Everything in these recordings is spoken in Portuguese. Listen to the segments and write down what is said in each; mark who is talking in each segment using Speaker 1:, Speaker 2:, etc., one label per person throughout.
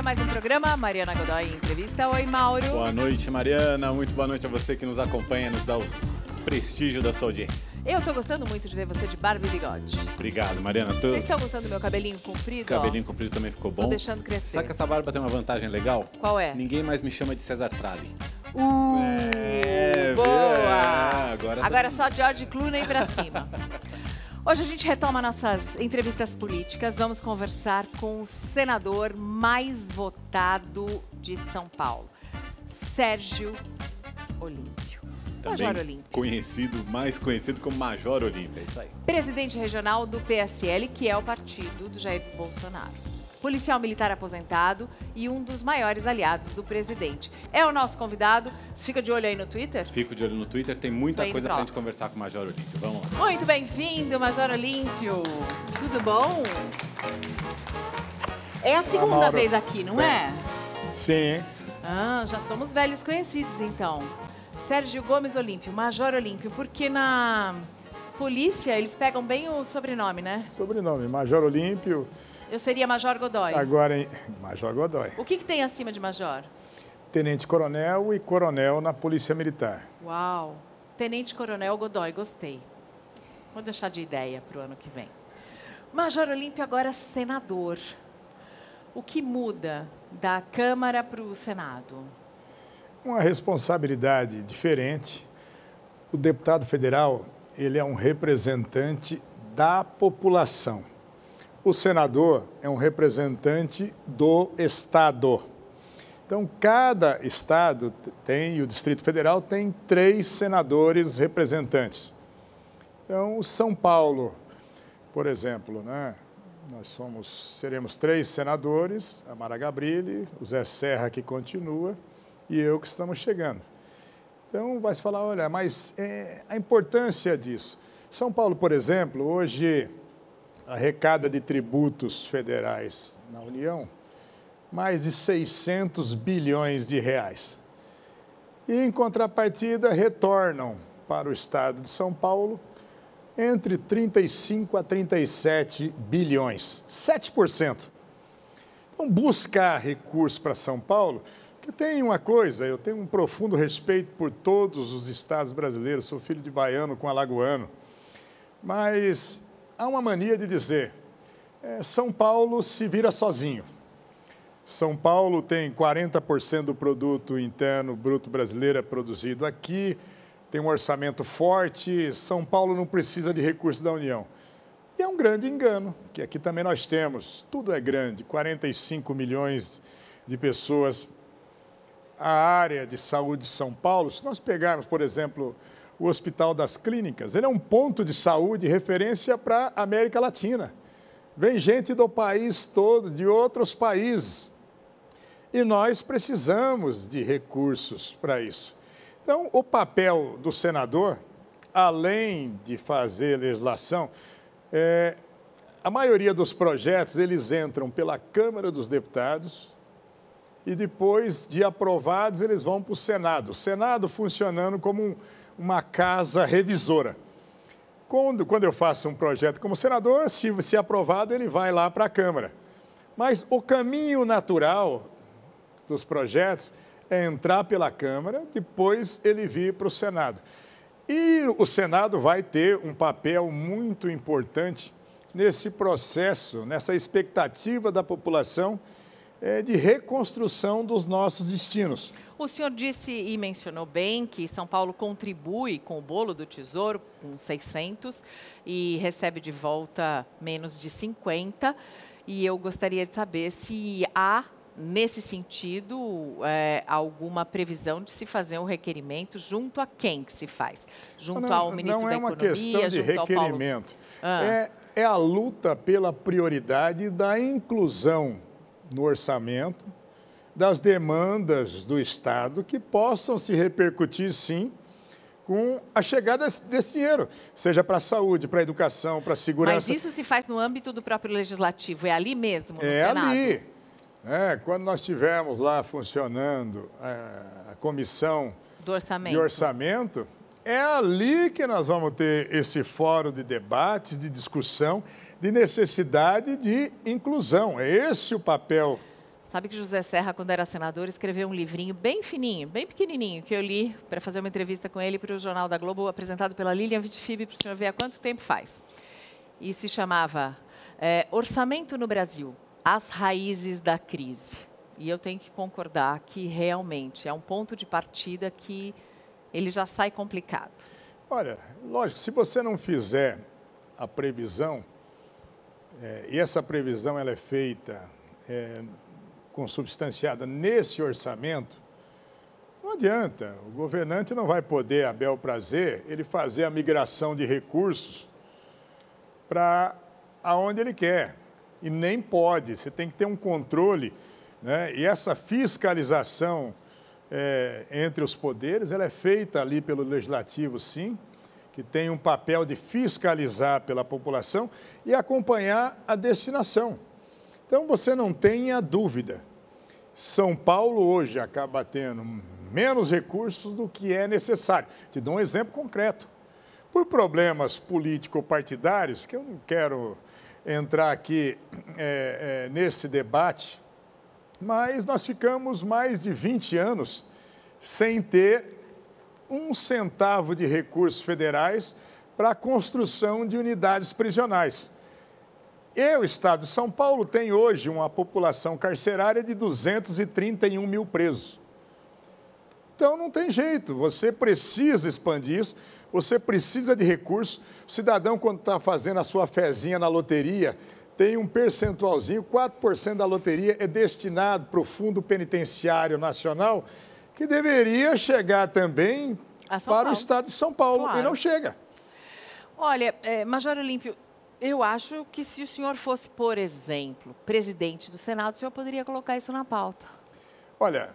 Speaker 1: a mais um programa Mariana Godoy em Entrevista. Oi, Mauro.
Speaker 2: Boa noite, Mariana. Muito boa noite a você que nos acompanha, nos dá o prestígio da sua audiência.
Speaker 1: Eu tô gostando muito de ver você de barba e bigode.
Speaker 2: Obrigado, Mariana.
Speaker 1: Vocês estão gostando do meu cabelinho comprido?
Speaker 2: Cabelinho comprido também ficou bom.
Speaker 1: Tô deixando crescer.
Speaker 2: Sabe que essa barba tem uma vantagem legal?
Speaker 1: Qual é?
Speaker 2: Ninguém mais me chama de César Tralli.
Speaker 1: Boa! Agora
Speaker 2: tá...
Speaker 1: só George Clooney pra cima. Hoje a gente retoma nossas entrevistas políticas. Vamos conversar com o senador mais votado de São Paulo, Sérgio Olímpio.
Speaker 2: Também
Speaker 1: Major Olímpio.
Speaker 2: mais conhecido como Major Olímpio, é isso aí.
Speaker 1: Presidente regional do PSL, que é o partido do Jair Bolsonaro. Policial militar aposentado e um dos maiores aliados do presidente. É o nosso convidado. Você fica de olho aí no Twitter?
Speaker 2: Fico de olho no Twitter, tem muita coisa pra gente conversar com o Major Olímpio. Vamos lá.
Speaker 1: Muito bem-vindo, Major Olímpio. Tudo bom? É a segunda vez aqui, não é?
Speaker 3: Sim.
Speaker 1: Ah, já somos velhos conhecidos, então. Sérgio Gomes Olímpio, Major Olímpio, porque na polícia eles pegam bem o sobrenome, né?
Speaker 3: Sobrenome, Major Olímpio.
Speaker 1: Eu seria Major Godoy.
Speaker 3: Agora, em Major Godoy.
Speaker 1: O que tem acima de Major?
Speaker 3: Tenente Coronel e Coronel na Polícia Militar.
Speaker 1: Uau! Tenente Coronel Godoy, gostei. Vou deixar de ideia para o ano que vem. Major Olímpio agora senador. O que muda da Câmara para o Senado?
Speaker 3: Uma responsabilidade diferente. O deputado federal, ele é um representante da população. O senador é um representante do Estado. Então, cada estado tem, e o Distrito Federal tem 3 senadores representantes. Então, o São Paulo, por exemplo, né? Nós seremos 3 senadores, a Mara Gabrilli, o Zé Serra que continua e eu que estamos chegando. Então, vai se falar, olha, mas a importância disso. São Paulo, por exemplo, hoje arrecada de tributos federais na União mais de 600 bilhões de reais. E, em contrapartida, retornam para o estado de São Paulo entre 35 a 37 bilhões, 7%. Então, buscar recursos para São Paulo, que tem uma coisa, eu tenho um profundo respeito por todos os estados brasileiros, sou filho de baiano com alagoano, mas há uma mania de dizer, São Paulo se vira sozinho. São Paulo tem 40% do produto interno bruto brasileiro produzido aqui, tem um orçamento forte, São Paulo não precisa de recursos da União. E é um grande engano, que aqui também nós temos, tudo é grande, 45 milhões de pessoas. A área de saúde de São Paulo, se nós pegarmos, por exemplo, o Hospital das Clínicas, ele é um ponto de saúde referência para a América Latina. Vem gente do país todo, de outros países. E nós precisamos de recursos para isso. Então, o papel do senador, além de fazer legislação, a maioria dos projetos, eles entram pela Câmara dos Deputados e depois de aprovados, eles vão para o Senado. O Senado funcionando como uma casa revisora. Quando eu faço um projeto como senador, se aprovado, ele vai lá para a Câmara. Mas o caminho natural dos projetos é entrar pela Câmara, depois ele vir para o Senado. E o Senado vai ter um papel muito importante nesse processo, nessa expectativa da população de reconstrução dos nossos destinos.
Speaker 1: O senhor disse e mencionou bem que São Paulo contribui com o bolo do Tesouro, com 600, e recebe de volta menos de 50. E eu gostaria de saber se há, nesse sentido, alguma previsão de se fazer um requerimento junto a quem que se faz? Junto ao ministro da Economia?
Speaker 3: Não é uma questão de requerimento. É a luta pela prioridade da inclusão no orçamento das demandas do Estado que possam se repercutir, sim, com a chegada desse dinheiro, seja para a saúde, para a educação, para a segurança.
Speaker 1: Mas isso se faz no âmbito do próprio Legislativo, é ali mesmo, no Senado?
Speaker 3: É ali. Quando nós estivermos lá funcionando a comissão de orçamento, é ali que nós vamos ter esse fórum de debates, de discussão, de necessidade de inclusão. É esse o papel
Speaker 1: Sabe que José Serra, quando era senador, escreveu um livrinho bem fininho, bem pequenininho, que eu li para fazer uma entrevista com ele para o Jornal da Globo, apresentado pela Lilian Vitfib, para o senhor ver há quanto tempo faz. E se chamava Orçamento no Brasil, as raízes da crise. E eu tenho que concordar que realmente é um ponto de partida que ele já sai complicado.
Speaker 3: Olha, lógico, se você não fizer a previsão, e essa previsão ela é feita consubstanciada nesse orçamento, não adianta, o governante não vai poder, a bel prazer, ele fazer a migração de recursos para aonde ele quer, e nem pode, você tem que ter um controle, né? E essa fiscalização entre os poderes, ela é feita ali pelo Legislativo, sim, que tem um papel de fiscalizar pela população e acompanhar a destinação. Então, você não tenha dúvida, São Paulo hoje acaba tendo menos recursos do que é necessário. Te dou um exemplo concreto. Por problemas político-partidários, que eu não quero entrar aqui nesse debate, mas nós ficamos mais de 20 anos sem ter um centavo de recursos federais para a construção de unidades prisionais. E o Estado de São Paulo tem hoje uma população carcerária de 231 mil presos. Então, não tem jeito, você precisa expandir isso, você precisa de recursos. O cidadão, quando está fazendo a sua fezinha na loteria, tem um percentualzinho, 4% da loteria é destinado para o Fundo Penitenciário Nacional, que deveria chegar também para o Estado de São Paulo, claro. E não chega.
Speaker 1: Olha, Major Olímpio, eu acho que se o senhor fosse, por exemplo, presidente do Senado, o senhor poderia colocar isso na pauta.
Speaker 3: Olha,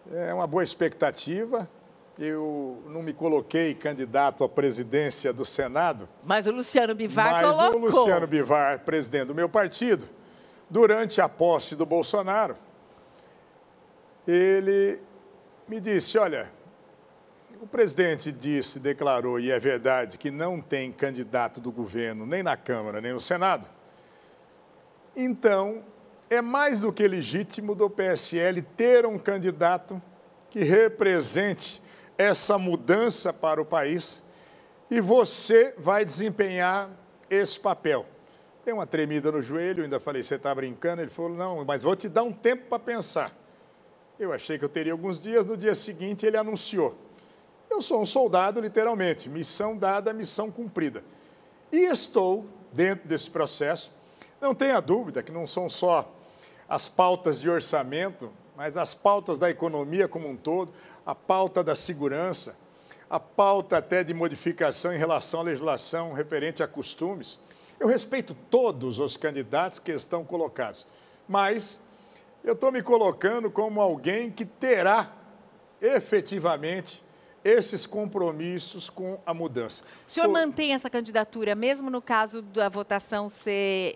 Speaker 3: é uma boa expectativa. Eu não me coloquei candidato à presidência do Senado.
Speaker 1: Mas o Luciano Bivar colocou.
Speaker 3: Mas o Luciano Bivar, presidente do meu partido, durante a posse do Bolsonaro, ele me disse, olha, o presidente declarou, e é verdade, que não tem candidato do governo, nem na Câmara, nem no Senado. Então, é mais do que legítimo do PSL ter um candidato que represente essa mudança para o país e você vai desempenhar esse papel. Tem uma tremida no joelho, ainda falei, você está brincando? Ele falou, não, mas vou te dar um tempo para pensar. Eu achei que eu teria alguns dias, no dia seguinte ele anunciou. Eu sou um soldado, literalmente, missão dada, missão cumprida. E estou dentro desse processo. Não tenha dúvida que não são só as pautas de orçamento, mas as pautas da economia como um todo, a pauta da segurança, a pauta até de modificação em relação à legislação referente a costumes. Eu respeito todos os candidatos que estão colocados, mas eu estou me colocando como alguém que terá efetivamente esses compromissos com a mudança.
Speaker 1: O senhor mantém essa candidatura, mesmo no caso da votação ser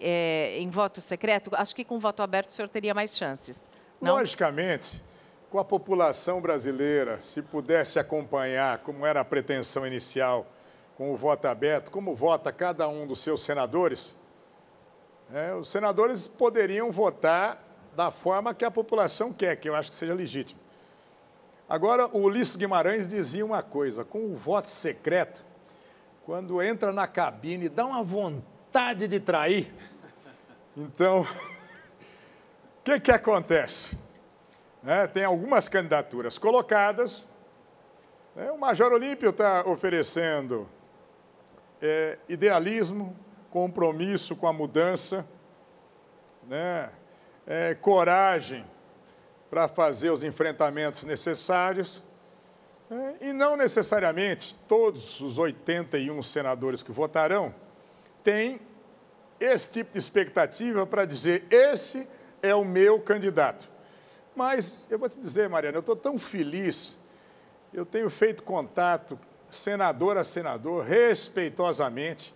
Speaker 1: em voto secreto? Acho que com voto aberto o senhor teria mais chances. Não?
Speaker 3: Logicamente, com a população brasileira, se pudesse acompanhar como era a pretensão inicial, com o voto aberto, como vota cada um dos seus senadores, os senadores poderiam votar da forma que a população quer, que eu acho que seja legítimo. Agora, o Ulisses Guimarães dizia uma coisa, com o voto secreto, quando entra na cabine, dá uma vontade de trair. Então, o que acontece? Tem algumas candidaturas colocadas, o Major Olímpio está oferecendo idealismo, compromisso com a mudança, coragem, para fazer os enfrentamentos necessários, e não necessariamente todos os 81 senadores que votarão têm esse tipo de expectativa para dizer, esse é o meu candidato. Mas eu vou te dizer, Mariana, eu estou tão feliz, eu tenho feito contato, senador a senador, respeitosamente,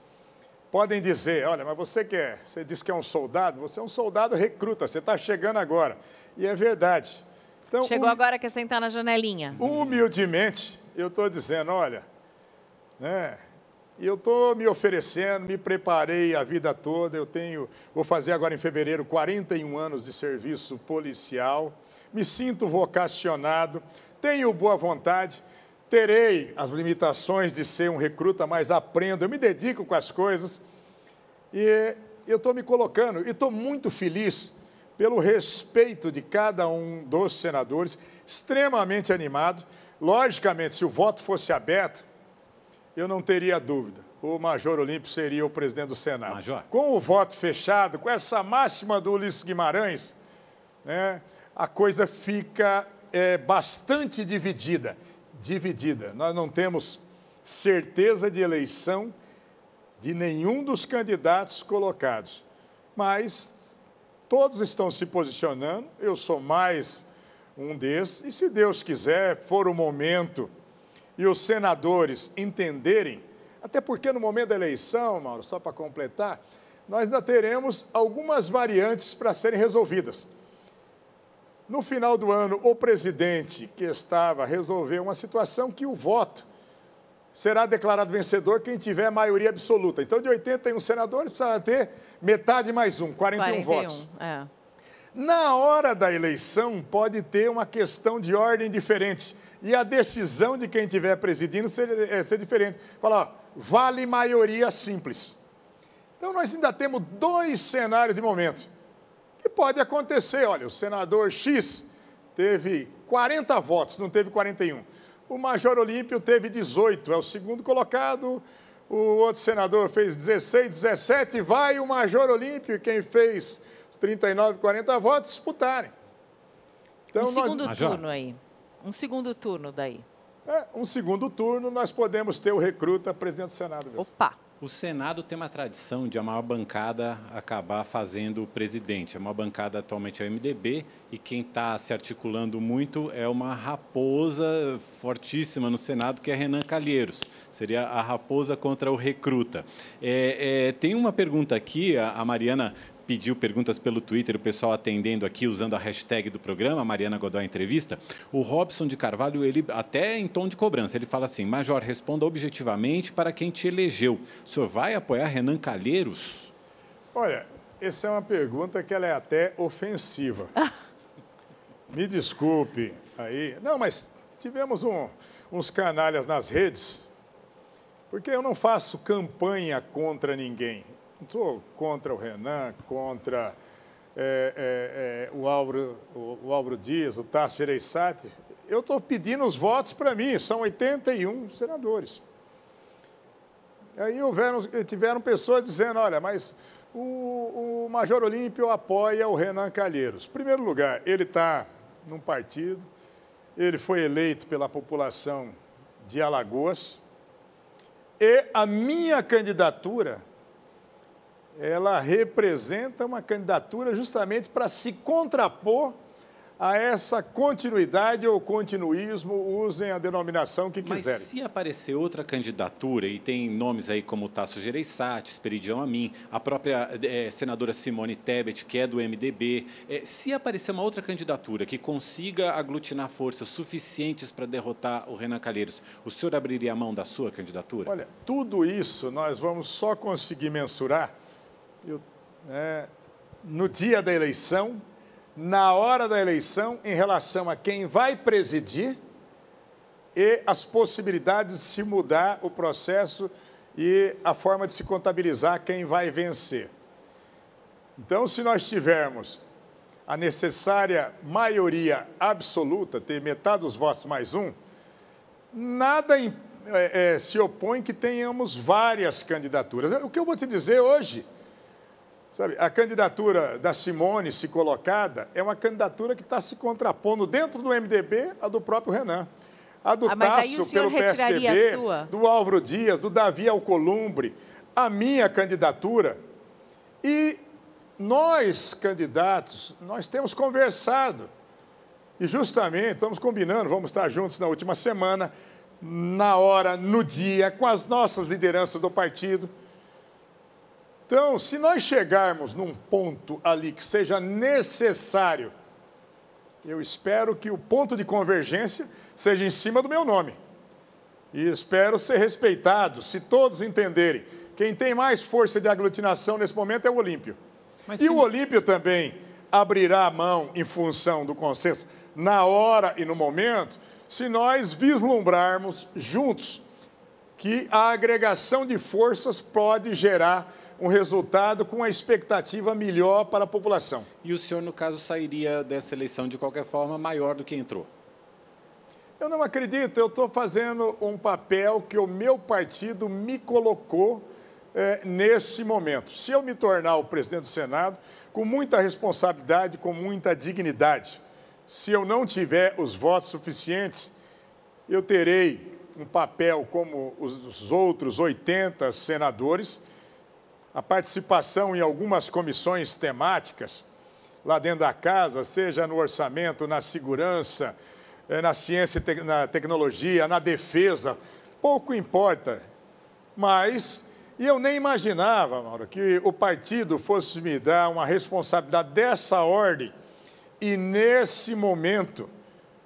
Speaker 3: podem dizer, olha, mas você disse que é um soldado, você é um soldado recruta, você está chegando agora. E é verdade. Então,
Speaker 1: chegou agora, quer sentar na janelinha.
Speaker 3: Humildemente, eu estou dizendo, olha, eu estou me oferecendo, me preparei a vida toda, vou fazer agora em fevereiro 41 anos de serviço policial, me sinto vocacionado, tenho boa vontade, terei as limitações de ser um recruta, mas aprendo, eu me dedico com as coisas e eu estou me colocando e estou muito feliz pelo respeito de cada um dos senadores, extremamente animado. Logicamente, se o voto fosse aberto, eu não teria dúvida. O Major Olímpio seria o presidente do Senado.
Speaker 2: Major. Com
Speaker 3: o voto fechado, com essa máxima do Ulisses Guimarães, né, a coisa fica bastante dividida. Nós não temos certeza de eleição de nenhum dos candidatos colocados. Mas todos estão se posicionando, eu sou mais um desses, e se Deus quiser, for o momento e os senadores entenderem, até porque no momento da eleição, Mauro, só para completar, nós ainda teremos algumas variantes para serem resolvidas. No final do ano, o presidente que estava resolveu uma situação que o voto será declarado vencedor quem tiver maioria absoluta. Então, de 81 senadores, precisa ter metade mais um, 41 votos.
Speaker 1: É.
Speaker 3: Na hora da eleição, pode ter uma questão de ordem diferente. E a decisão de quem estiver presidindo ser diferente. Falar, ó, vale maioria simples. Então, nós ainda temos 2 cenários de momento. Que pode acontecer, olha, o senador X teve 40 votos, não teve 41. O Major Olímpio teve 18, é o segundo colocado. O outro senador fez 16, 17, vai o Major Olímpio, e quem fez 39, 40 votos disputarem.
Speaker 1: Então, segundo turno aí. Um segundo turno daí.
Speaker 3: Um segundo turno, nós podemos ter o recruta presidente do Senado mesmo.
Speaker 1: Opa!
Speaker 2: O Senado tem uma tradição de a maior bancada acabar fazendo o presidente. A maior bancada atualmente é o MDB e quem está se articulando muito é uma raposa fortíssima no Senado, que é Renan Calheiros. Seria a raposa contra o recruta. Tem uma pergunta aqui, a Mariana pediu perguntas pelo Twitter, o pessoal atendendo aqui, usando a hashtag do programa, Mariana Godoy Entrevista. O Robson de Carvalho, ele até em tom de cobrança, ele fala assim, Major, responda objetivamente para quem te elegeu. O senhor vai apoiar Renan Calheiros?
Speaker 3: Olha, essa é uma pergunta que ela é até ofensiva. Me desculpe aí. Não, mas tivemos uns canalhas nas redes, porque eu não faço campanha contra ninguém. Não estou contra o Renan, contra o Álvaro Dias, o Tasso Gereissati. Eu estou pedindo os votos para mim, são 81 senadores. Aí tiveram pessoas dizendo, olha, mas o Major Olímpio apoia o Renan Calheiros. Em primeiro lugar, ele está num partido, ele foi eleito pela população de Alagoas, e a minha candidatura, ela representa uma candidatura justamente para se contrapor a essa continuidade ou continuismo, usem a denominação que quiserem.
Speaker 2: Mas se aparecer outra candidatura, e tem nomes aí como Tasso Gereissati, Esperidião Amin, a própria senadora Simone Tebet, que é do MDB, se aparecer uma outra candidatura que consiga aglutinar forças suficientes para derrotar o Renan Calheiros, o senhor abriria a mão da sua candidatura?
Speaker 3: Olha, tudo isso nós vamos só conseguir mensurar no dia da eleição, na hora da eleição, em relação a quem vai presidir e as possibilidades de se mudar o processo e a forma de se contabilizar quem vai vencer. Então, se nós tivermos a necessária maioria absoluta, ter metade dos votos mais um, nada se opõe que tenhamos várias candidaturas. O que eu vou te dizer hoje, sabe, a candidatura da Simone, se colocada, é uma candidatura que está se contrapondo dentro do MDB a do próprio Renan. A do Tasso pelo PSDB, do Álvaro Dias, do Davi Alcolumbre, a minha candidatura. E nós, candidatos, nós temos conversado. E justamente estamos combinando, vamos estar juntos na última semana, na hora, no dia, com as nossas lideranças do partido. Então, se nós chegarmos num ponto ali que seja necessário, eu espero que o ponto de convergência seja em cima do meu nome. E espero ser respeitado, se todos entenderem. Quem tem mais força de aglutinação nesse momento é o Olímpio. O Olímpio também abrirá a mão em função do consenso na hora e no momento, se nós vislumbrarmos juntos que a agregação de forças pode gerar um resultado com uma expectativa melhor para a população.
Speaker 2: E o senhor, no caso, sairia dessa eleição de qualquer forma maior do que entrou?
Speaker 3: Eu não acredito, eu estou fazendo um papel que o meu partido me colocou nesse momento. Se eu me tornar o presidente do Senado, com muita responsabilidade, com muita dignidade, se eu não tiver os votos suficientes, eu terei um papel como os outros 80 senadores, a participação em algumas comissões temáticas, lá dentro da casa, seja no orçamento, na segurança, na ciência e na tecnologia, na defesa, pouco importa. Mas, e eu nem imaginava, Mauro, que o partido fosse me dar uma responsabilidade dessa ordem e nesse momento,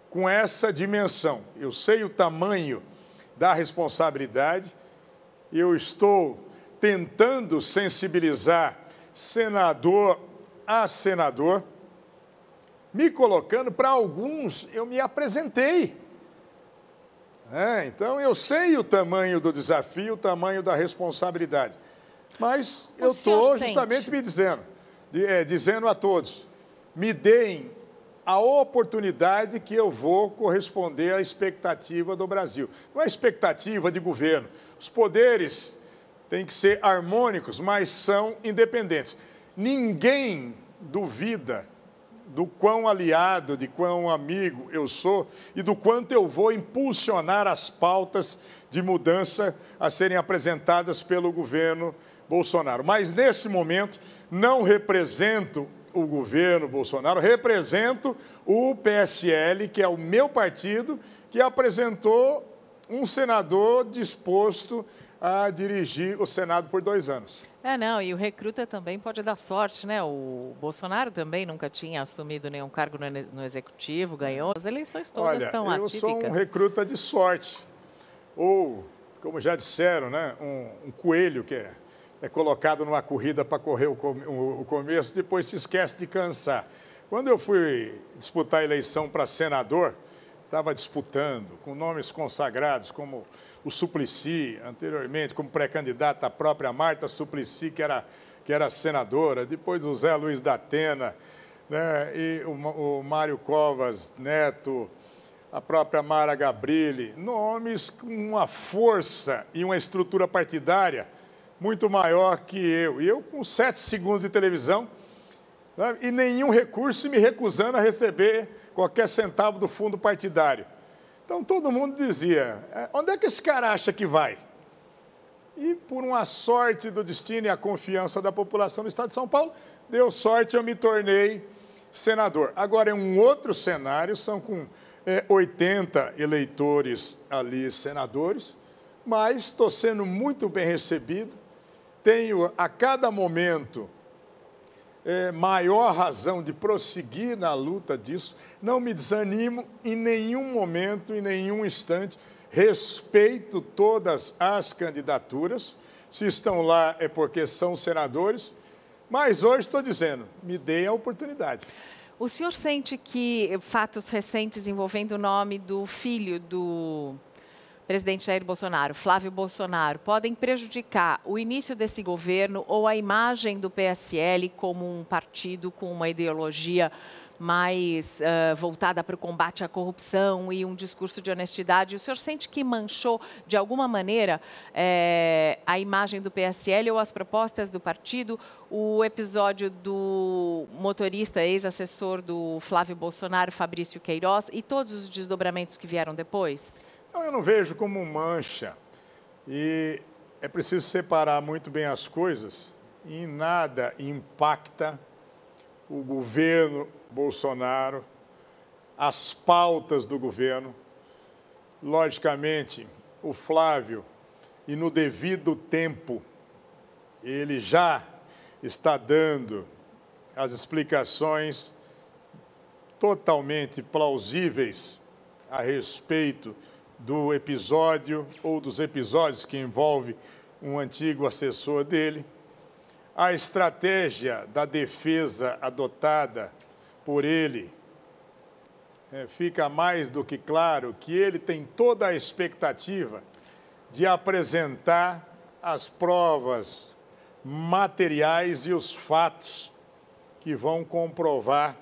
Speaker 3: com essa dimensão. Eu sei o tamanho da responsabilidade, eu estou tentando sensibilizar senador a senador, me colocando, para alguns, eu me apresentei. Então, eu sei o tamanho do desafio, o tamanho da responsabilidade. Mas eu estou justamente me dizendo a todos, me deem a oportunidade que eu vou corresponder à expectativa do Brasil. Não é expectativa de governo. Os poderes têm que ser harmônicos, mas são independentes. Ninguém duvida do quão aliado, de quão amigo eu sou e do quanto eu vou impulsionar as pautas de mudança a serem apresentadas pelo governo Bolsonaro. Mas, nesse momento, não represento o governo Bolsonaro, represento o PSL, que é o meu partido, que apresentou um senador disposto a dirigir o Senado por 2 anos.
Speaker 1: E o recruta também pode dar sorte, né? O Bolsonaro também nunca tinha assumido nenhum cargo no Executivo, ganhou. As eleições todas estão atípicas.
Speaker 3: Eu sou um recruta de sorte. Ou, como já disseram, né? Um coelho que é colocado numa corrida para correr o começo, depois se esquece de cansar. Quando eu fui disputar a eleição para senador, estava disputando com nomes consagrados como o Suplicy, anteriormente como pré-candidata a própria Marta Suplicy, que era senadora, depois o Zé Luiz da Atena, né, e o Mário Covas Neto, a própria Mara Gabrilli, nomes com uma força e uma estrutura partidária muito maior que eu. E eu com 7 segundos de televisão, né, e nenhum recurso, me recusando a receber qualquer centavo do fundo partidário. Então, todo mundo dizia, onde é que esse cara acha que vai? E, por uma sorte do destino e a confiança da população do Estado de São Paulo, deu sorte, eu me tornei senador. Agora, é um outro cenário, são com 80 eleitores ali, senadores, mas estou sendo muito bem recebido, tenho, a cada momento, maior razão de prosseguir na luta disso, não me desanimo em nenhum momento, em nenhum instante, respeito todas as candidaturas, se estão lá é porque são senadores, mas hoje estou dizendo, me dê a oportunidade.
Speaker 1: O senhor sente que fatos recentes envolvendo o nome do filho do presidente Jair Bolsonaro, Flávio Bolsonaro, podem prejudicar o início desse governo ou a imagem do PSL como um partido com uma ideologia mais voltada para o combate à corrupção e um discurso de honestidade? O senhor sente que manchou, de alguma maneira, a imagem do PSL ou as propostas do partido, o episódio do motorista, ex-assessor do Flávio Bolsonaro, Fabrício Queiroz, e todos os desdobramentos que vieram depois?
Speaker 3: Eu não vejo como mancha. E é preciso separar muito bem as coisas. E nada impacta o governo Bolsonaro, as pautas do governo. Logicamente, o Flávio, e no devido tempo, ele já está dando as explicações totalmente plausíveis a respeito do episódio ou dos episódios que envolve um antigo assessor dele, a estratégia da defesa adotada por ele, fica mais do que claro que ele tem toda a expectativa de apresentar as provas materiais e os fatos que vão comprovar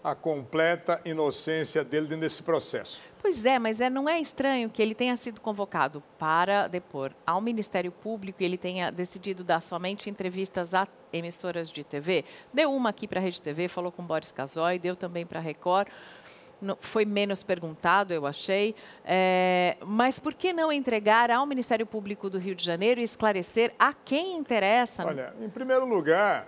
Speaker 3: a completa inocência dele nesse processo.
Speaker 1: Pois é, mas não é estranho que ele tenha sido convocado para depor ao Ministério Público e ele tenha decidido dar somente entrevistas a emissoras de TV? Deu uma aqui para a Rede TV, falou com Boris Casoy, deu também para a Record. Foi menos perguntado, eu achei. Mas por que não entregar ao Ministério Público do Rio de Janeiro e esclarecer a quem interessa?
Speaker 3: Olha, em primeiro lugar,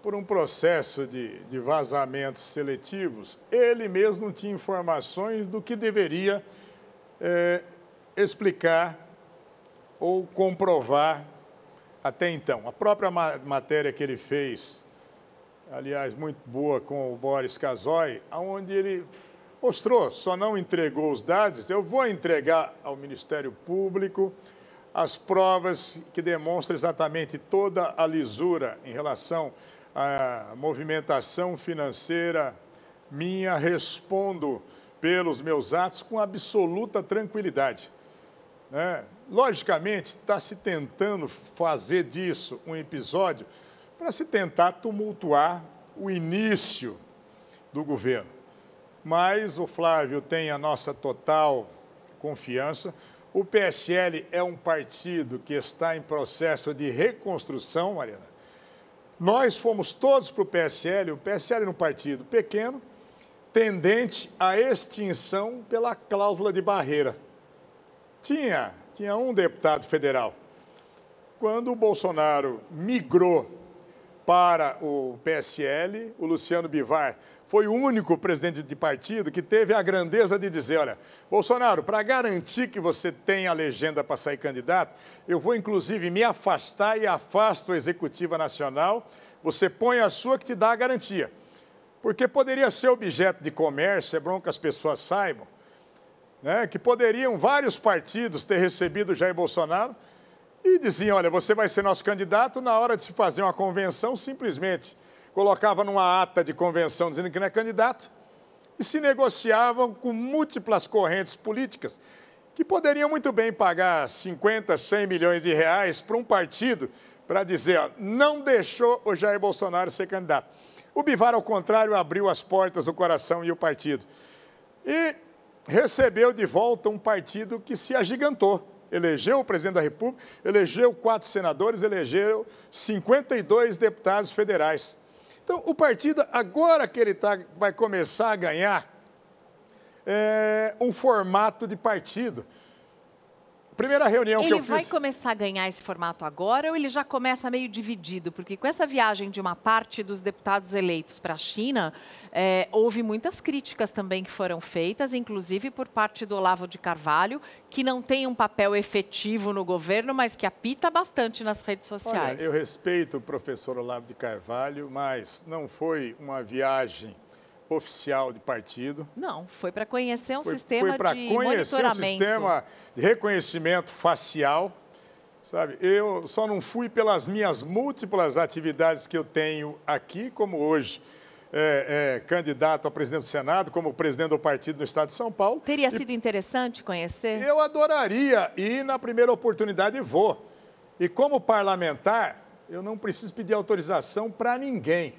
Speaker 3: por um processo de vazamentos seletivos, ele mesmo não tinha informações do que deveria explicar ou comprovar até então. A própria matéria que ele fez, aliás, muito boa com o Boris Casoy, onde ele mostrou, só não entregou os dados, eu vou entregar ao Ministério Público as provas que demonstram exatamente toda a lisura em relação à movimentação financeira minha, respondo pelos meus atos com absoluta tranquilidade. Logicamente, está se tentando fazer disso um episódio para se tentar tumultuar o início do governo. Mas o Flávio tem a nossa total confiança. O PSL é um partido que está em processo de reconstrução, Mariana. Nós fomos todos para o PSL era um partido pequeno, tendente à extinção pela cláusula de barreira. Tinha um deputado federal. Quando o Bolsonaro migrou para o PSL, o Luciano Bivar foi o único presidente de partido que teve a grandeza de dizer, olha, Bolsonaro, para garantir que você tenha a legenda para sair candidato, eu vou inclusive me afastar e afasto a Executiva Nacional, você põe a sua que te dá a garantia. Porque poderia ser objeto de comércio, é bom que as pessoas saibam, que poderiam vários partidos ter recebido o Jair Bolsonaro e diziam, olha, você vai ser nosso candidato, na hora de se fazer uma convenção, simplesmente colocava numa ata de convenção dizendo que não é candidato e se negociavam com múltiplas correntes políticas que poderiam muito bem pagar 50, 100 milhões de reais para um partido para dizer, ó, não deixou o Jair Bolsonaro ser candidato. O Bivar, ao contrário, abriu as portas do coração e o partido. E recebeu de volta um partido que se agigantou. Elegeu o presidente da República, elegeu 4 senadores, elegeu 52 deputados federais. Então, o partido, agora que ele vai começar a ganhar um formato de partido. Primeira reunião que eu fiz... Ele vai
Speaker 1: começar a ganhar esse formato agora ou ele já começa meio dividido? Porque com essa viagem de uma parte dos deputados eleitos para a China, houve muitas críticas também que foram feitas, inclusive por parte do Olavo de Carvalho, que não tem um papel efetivo no governo, mas que apita bastante nas redes sociais.
Speaker 3: Olha, eu respeito o professor Olavo de Carvalho, mas não foi uma viagem oficial de partido.
Speaker 1: Não, foi para conhecer um sistema de monitoramento.
Speaker 3: Foi para conhecer um sistema de reconhecimento facial, sabe? Eu só não fui pelas minhas múltiplas atividades que eu tenho aqui, como hoje candidato a presidente do Senado, como presidente do partido no estado de São Paulo.
Speaker 1: Teria sido interessante conhecer?
Speaker 3: Eu adoraria ir na primeira oportunidade e vou. E como parlamentar, eu não preciso pedir autorização para ninguém.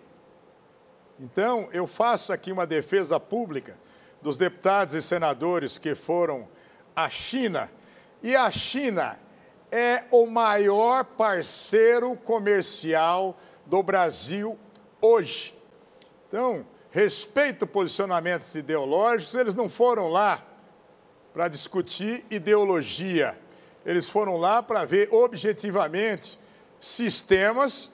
Speaker 3: Então, eu faço aqui uma defesa pública dos deputados e senadores que foram à China. E a China é o maior parceiro comercial do Brasil hoje. Então, respeito posicionamentos ideológicos, eles não foram lá para discutir ideologia. Eles foram lá para ver objetivamente sistemas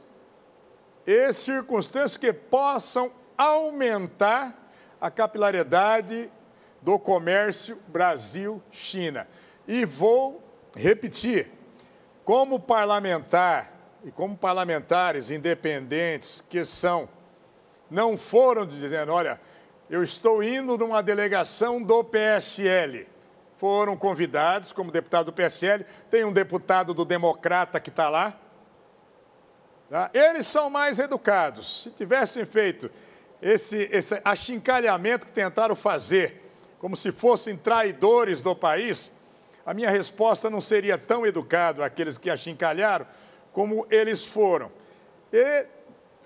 Speaker 3: e circunstâncias que possam aumentar a capilaridade do comércio Brasil-China. E vou repetir, como parlamentar e como parlamentares independentes que são, não foram dizendo, olha, eu estou indo numa delegação do PSL. Foram convidados como deputado do PSL, tem um deputado do Democrata que está lá. Tá? Eles são mais educados. Se tivessem feito esse achincalhamento que tentaram fazer, como se fossem traidores do país, a minha resposta não seria tão educada àqueles que achincalharam como eles foram. E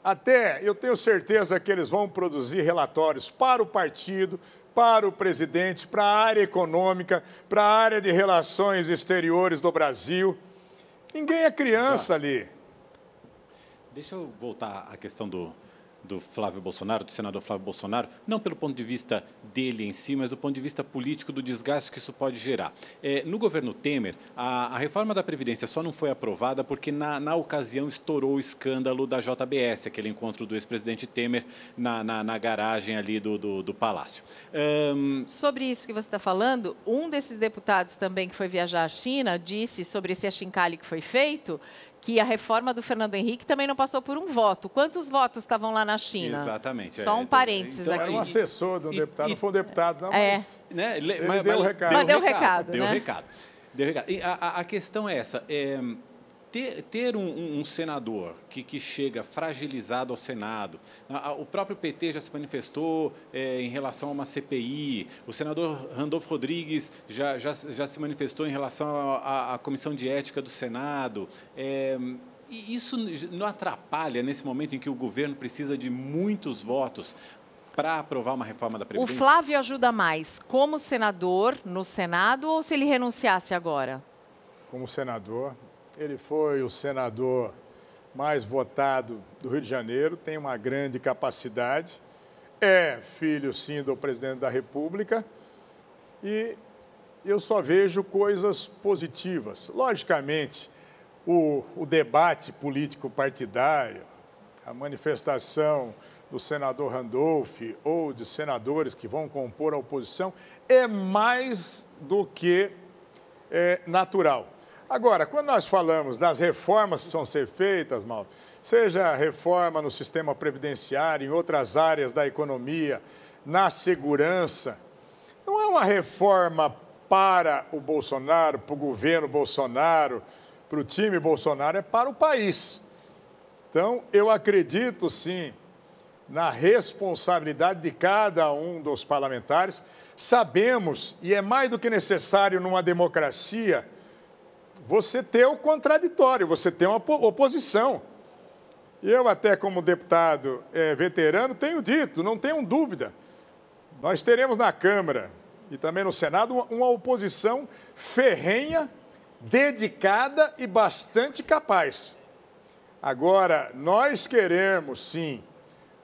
Speaker 3: até eu tenho certeza que eles vão produzir relatórios para o partido, para o presidente, para a área econômica, para a área de relações exteriores do Brasil. Ninguém é criança ali.
Speaker 2: Deixa eu voltar à questão do Flávio Bolsonaro, do senador Flávio Bolsonaro, não pelo ponto de vista dele em si, mas do ponto de vista político, do desgaste que isso pode gerar. No governo Temer, a reforma da Previdência só não foi aprovada porque, na ocasião, estourou o escândalo da JBS, aquele encontro do ex-presidente Temer na garagem ali do Palácio.
Speaker 1: Sobre isso que você está falando, um desses deputados também que foi viajar à China disse sobre esse achincalhe que foi feito, que a reforma do Fernando Henrique também não passou por um voto. Quantos votos estavam lá na China?
Speaker 2: Exatamente.
Speaker 1: Só um parênteses aqui.
Speaker 3: Era um assessor do deputado, não foi um deputado, não, mas
Speaker 2: né,
Speaker 3: ele deu o recado.
Speaker 1: Mas deu o recado,
Speaker 2: Deu o recado. E a questão é essa, ter um senador que chega fragilizado ao Senado, o próprio PT já se manifestou em relação a uma CPI, o senador Randolfo Rodrigues já se manifestou em relação à Comissão de Ética do Senado. E isso não atrapalha nesse momento em que o governo precisa de muitos votos para aprovar uma reforma da Previdência?
Speaker 1: O Flávio ajuda mais como senador no Senado ou se ele renunciasse agora?
Speaker 3: Como senador. Ele foi o senador mais votado do Rio de Janeiro, tem uma grande capacidade, é filho, sim, do presidente da República e eu só vejo coisas positivas. Logicamente, o debate político-partidário, a manifestação do senador Randolph ou de senadores que vão compor a oposição é mais do que natural. Agora, quando nós falamos das reformas que precisam ser feitas, Mauro, seja a reforma no sistema previdenciário, em outras áreas da economia, na segurança, não é uma reforma para o Bolsonaro, para o governo Bolsonaro, para o time Bolsonaro, é para o país. Então, eu acredito, sim, na responsabilidade de cada um dos parlamentares. Sabemos, e é mais do que necessário numa democracia, você ter o contraditório, você ter uma oposição. E eu até como deputado veterano tenho dito, não tenham dúvida, nós teremos na Câmara e também no Senado uma oposição ferrenha, dedicada e bastante capaz. Agora, nós queremos, sim,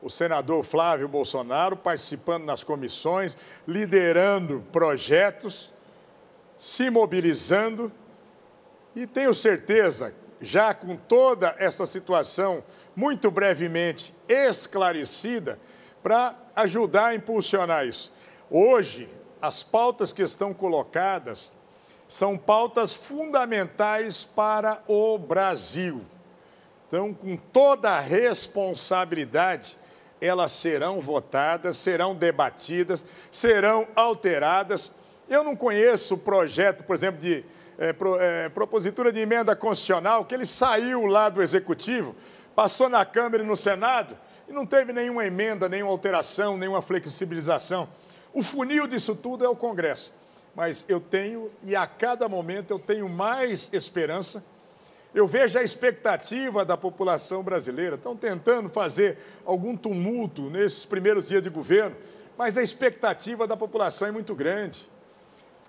Speaker 3: o senador Flávio Bolsonaro participando nas comissões, liderando projetos, se mobilizando. E tenho certeza, já com toda essa situação muito brevemente esclarecida, para ajudar a impulsionar isso. Hoje, as pautas que estão colocadas são pautas fundamentais para o Brasil. Então, com toda a responsabilidade, elas serão votadas, serão debatidas, serão alteradas. Eu não conheço o projeto, por exemplo, de propositura de emenda constitucional, que ele saiu lá do Executivo, passou na Câmara e no Senado, e não teve nenhuma emenda, nenhuma alteração, nenhuma flexibilização. O funil disso tudo é o Congresso. Mas eu tenho, e a cada momento eu tenho mais esperança. Eu vejo a expectativa da população brasileira. Estão tentando fazer algum tumulto nesses primeiros dias de governo, mas a expectativa da população é muito grande.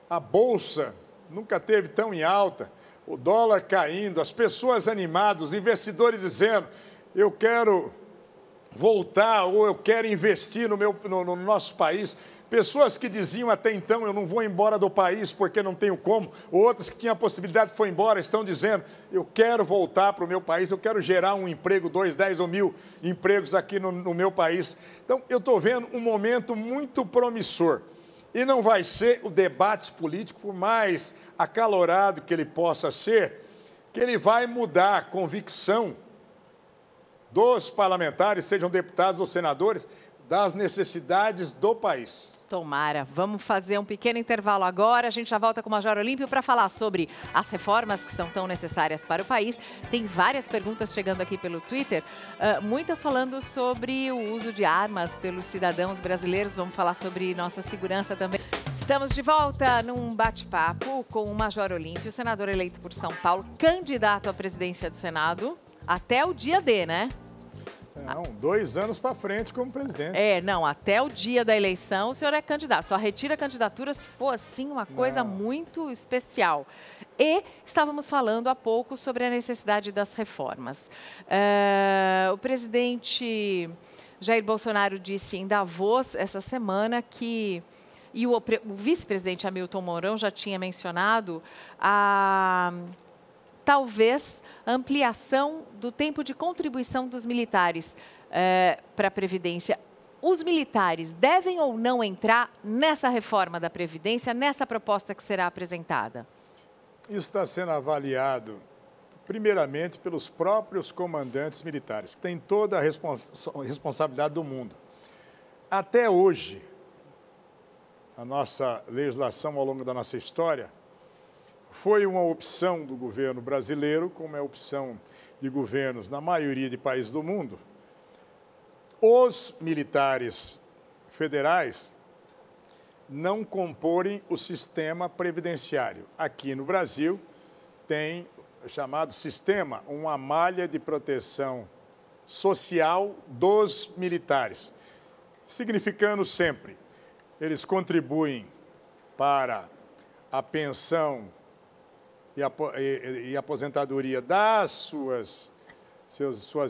Speaker 3: A Bolsa nunca teve tão em alta, o dólar caindo, as pessoas animadas, os investidores dizendo, eu quero voltar ou eu quero investir no nosso país. Pessoas que diziam até então, eu não vou embora do país porque não tenho como, outras que tinham a possibilidade foi embora, estão dizendo, eu quero voltar para o meu país, eu quero gerar um emprego, 2, 10 ou 1000 empregos aqui no meu país. Então, eu estou vendo um momento muito promissor. E não vai ser o debate político, por mais acalorado que ele possa ser, que ele vai mudar a convicção dos parlamentares, sejam deputados ou senadores, das necessidades do país.
Speaker 1: Tomara. Vamos fazer um pequeno intervalo agora. A gente já volta com o Major Olímpio para falar sobre as reformas que são tão necessárias para o país. Tem várias perguntas chegando aqui pelo Twitter, muitas falando sobre o uso de armas pelos cidadãos brasileiros. Vamos falar sobre nossa segurança também. Estamos de volta num bate-papo com o Major Olímpio, senador eleito por São Paulo, candidato à presidência do Senado até o dia D, né?
Speaker 3: Não, 2 anos para frente como presidente.
Speaker 1: Não, até o dia da eleição o senhor é candidato. Só retira a candidatura se for, assim, uma coisa muito especial. E estávamos falando há pouco sobre a necessidade das reformas. O presidente Jair Bolsonaro disse em Davos essa semana que... E o vice-presidente Hamilton Mourão já tinha mencionado talvez ampliação do tempo de contribuição dos militares para a Previdência. Os militares devem ou não entrar nessa reforma da Previdência, nessa proposta que será apresentada?
Speaker 3: Isso está sendo avaliado, primeiramente, pelos próprios comandantes militares, que têm toda a responsabilidade do mundo. Até hoje, a nossa legislação ao longo da nossa história foi uma opção do governo brasileiro, como é a opção de governos na maioria de países do mundo. Os militares federais não comporem o sistema previdenciário. Aqui no Brasil tem o chamado sistema, uma malha de proteção social dos militares, significando sempre, eles contribuem para a pensão e aposentadoria das suas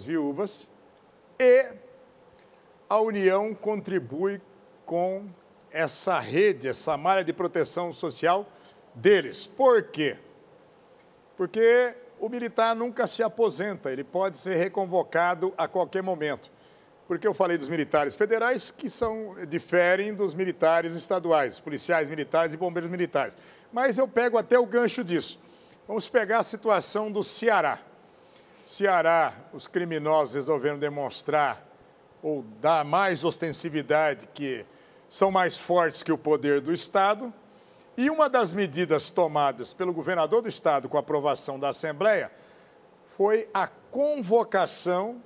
Speaker 3: viúvas, e a União contribui com essa rede, essa malha de proteção social deles. Por quê? Porque o militar nunca se aposenta, ele pode ser reconvocado a qualquer momento. Porque eu falei dos militares federais, que diferem dos militares estaduais, policiais militares e bombeiros militares. Mas eu pego até o gancho disso. Vamos pegar a situação do Ceará. Ceará, os criminosos resolveram demonstrar ou dar mais ostensividade, que são mais fortes que o poder do Estado. E uma das medidas tomadas pelo governador do Estado com a aprovação da Assembleia foi a convocação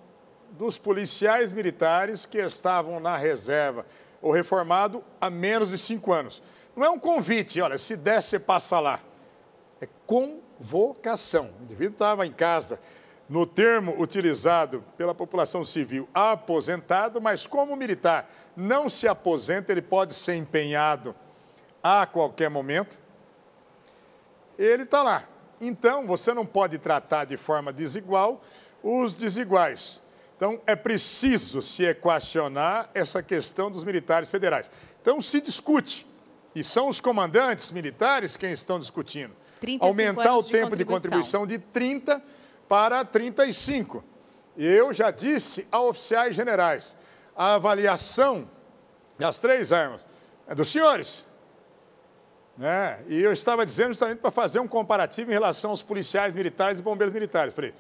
Speaker 3: dos policiais militares que estavam na reserva ou reformado há menos de 5 anos. Não é um convite, olha, se der, você passa lá. É convocação. O indivíduo estava em casa, no termo utilizado pela população civil, aposentado, mas como militar não se aposenta, ele pode ser empenhado a qualquer momento, ele está lá. Então, você não pode tratar de forma desigual os desiguais. Então, é preciso se equacionar essa questão dos militares federais. Então, se discute, e são os comandantes militares quem estão discutindo, aumentar o tempo de contribuição de 30 para 35. Eu já disse a oficiais generais, a avaliação das 3 armas é dos senhores. Né? E eu estava dizendo justamente para fazer um comparativo em relação aos policiais militares e bombeiros militares. Falei,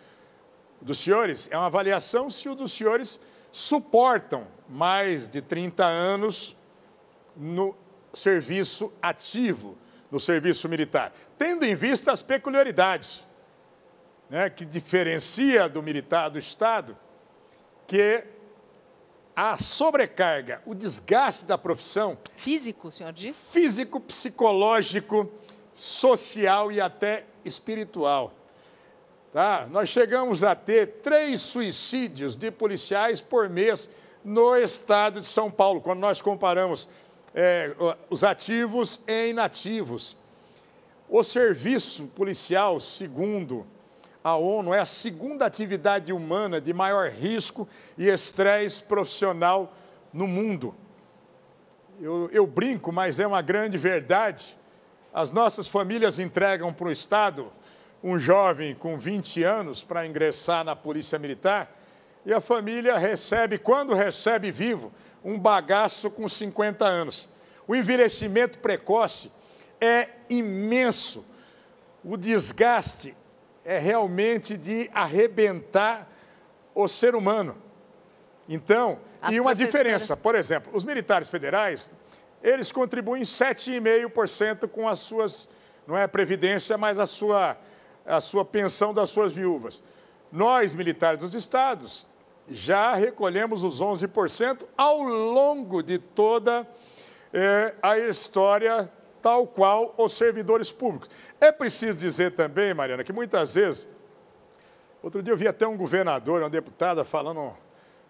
Speaker 3: dos senhores é uma avaliação se os dos senhores suportam mais de 30 anos no serviço ativo, no serviço militar, tendo em vista as peculiaridades, né, que diferencia do militar do Estado, que a sobrecarga, o desgaste da profissão...
Speaker 1: Físico, o senhor diz?
Speaker 3: Físico, psicológico, social e até espiritual. Tá? Nós chegamos a ter 3 suicídios de policiais por mês no estado de São Paulo, quando nós comparamos os ativos e inativos. O serviço policial, segundo a ONU, é a segunda atividade humana de maior risco e estresse profissional no mundo. Eu brinco, mas é uma grande verdade. As nossas famílias entregam para o Estado um jovem com 20 anos para ingressar na Polícia Militar e a família recebe, quando recebe vivo, um bagaço com 50 anos. O envelhecimento precoce é imenso. O desgaste é realmente de arrebentar o ser humano. Então,
Speaker 1: As
Speaker 3: e uma
Speaker 1: professoras-
Speaker 3: diferença, por exemplo, os militares federais, eles contribuem 7,5% com as suas, não é previdência, mas a sua pensão das suas viúvas. Nós, militares dos estados, já recolhemos os 11% ao longo de toda a história, tal qual os servidores públicos. É preciso dizer também, Mariana, que muitas vezes, outro dia eu vi até um governador, uma deputada falando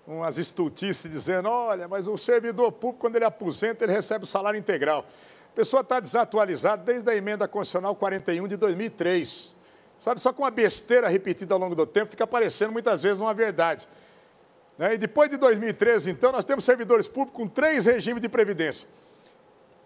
Speaker 3: umas estultices, dizendo, olha, mas o servidor público, quando ele aposenta, ele recebe o salário integral. A pessoa está desatualizada desde a emenda constitucional 41 de 2003. Sabe, só com uma besteira repetida ao longo do tempo, fica parecendo muitas vezes uma verdade. E depois de 2013, então, nós temos servidores públicos com 3 regimes de previdência.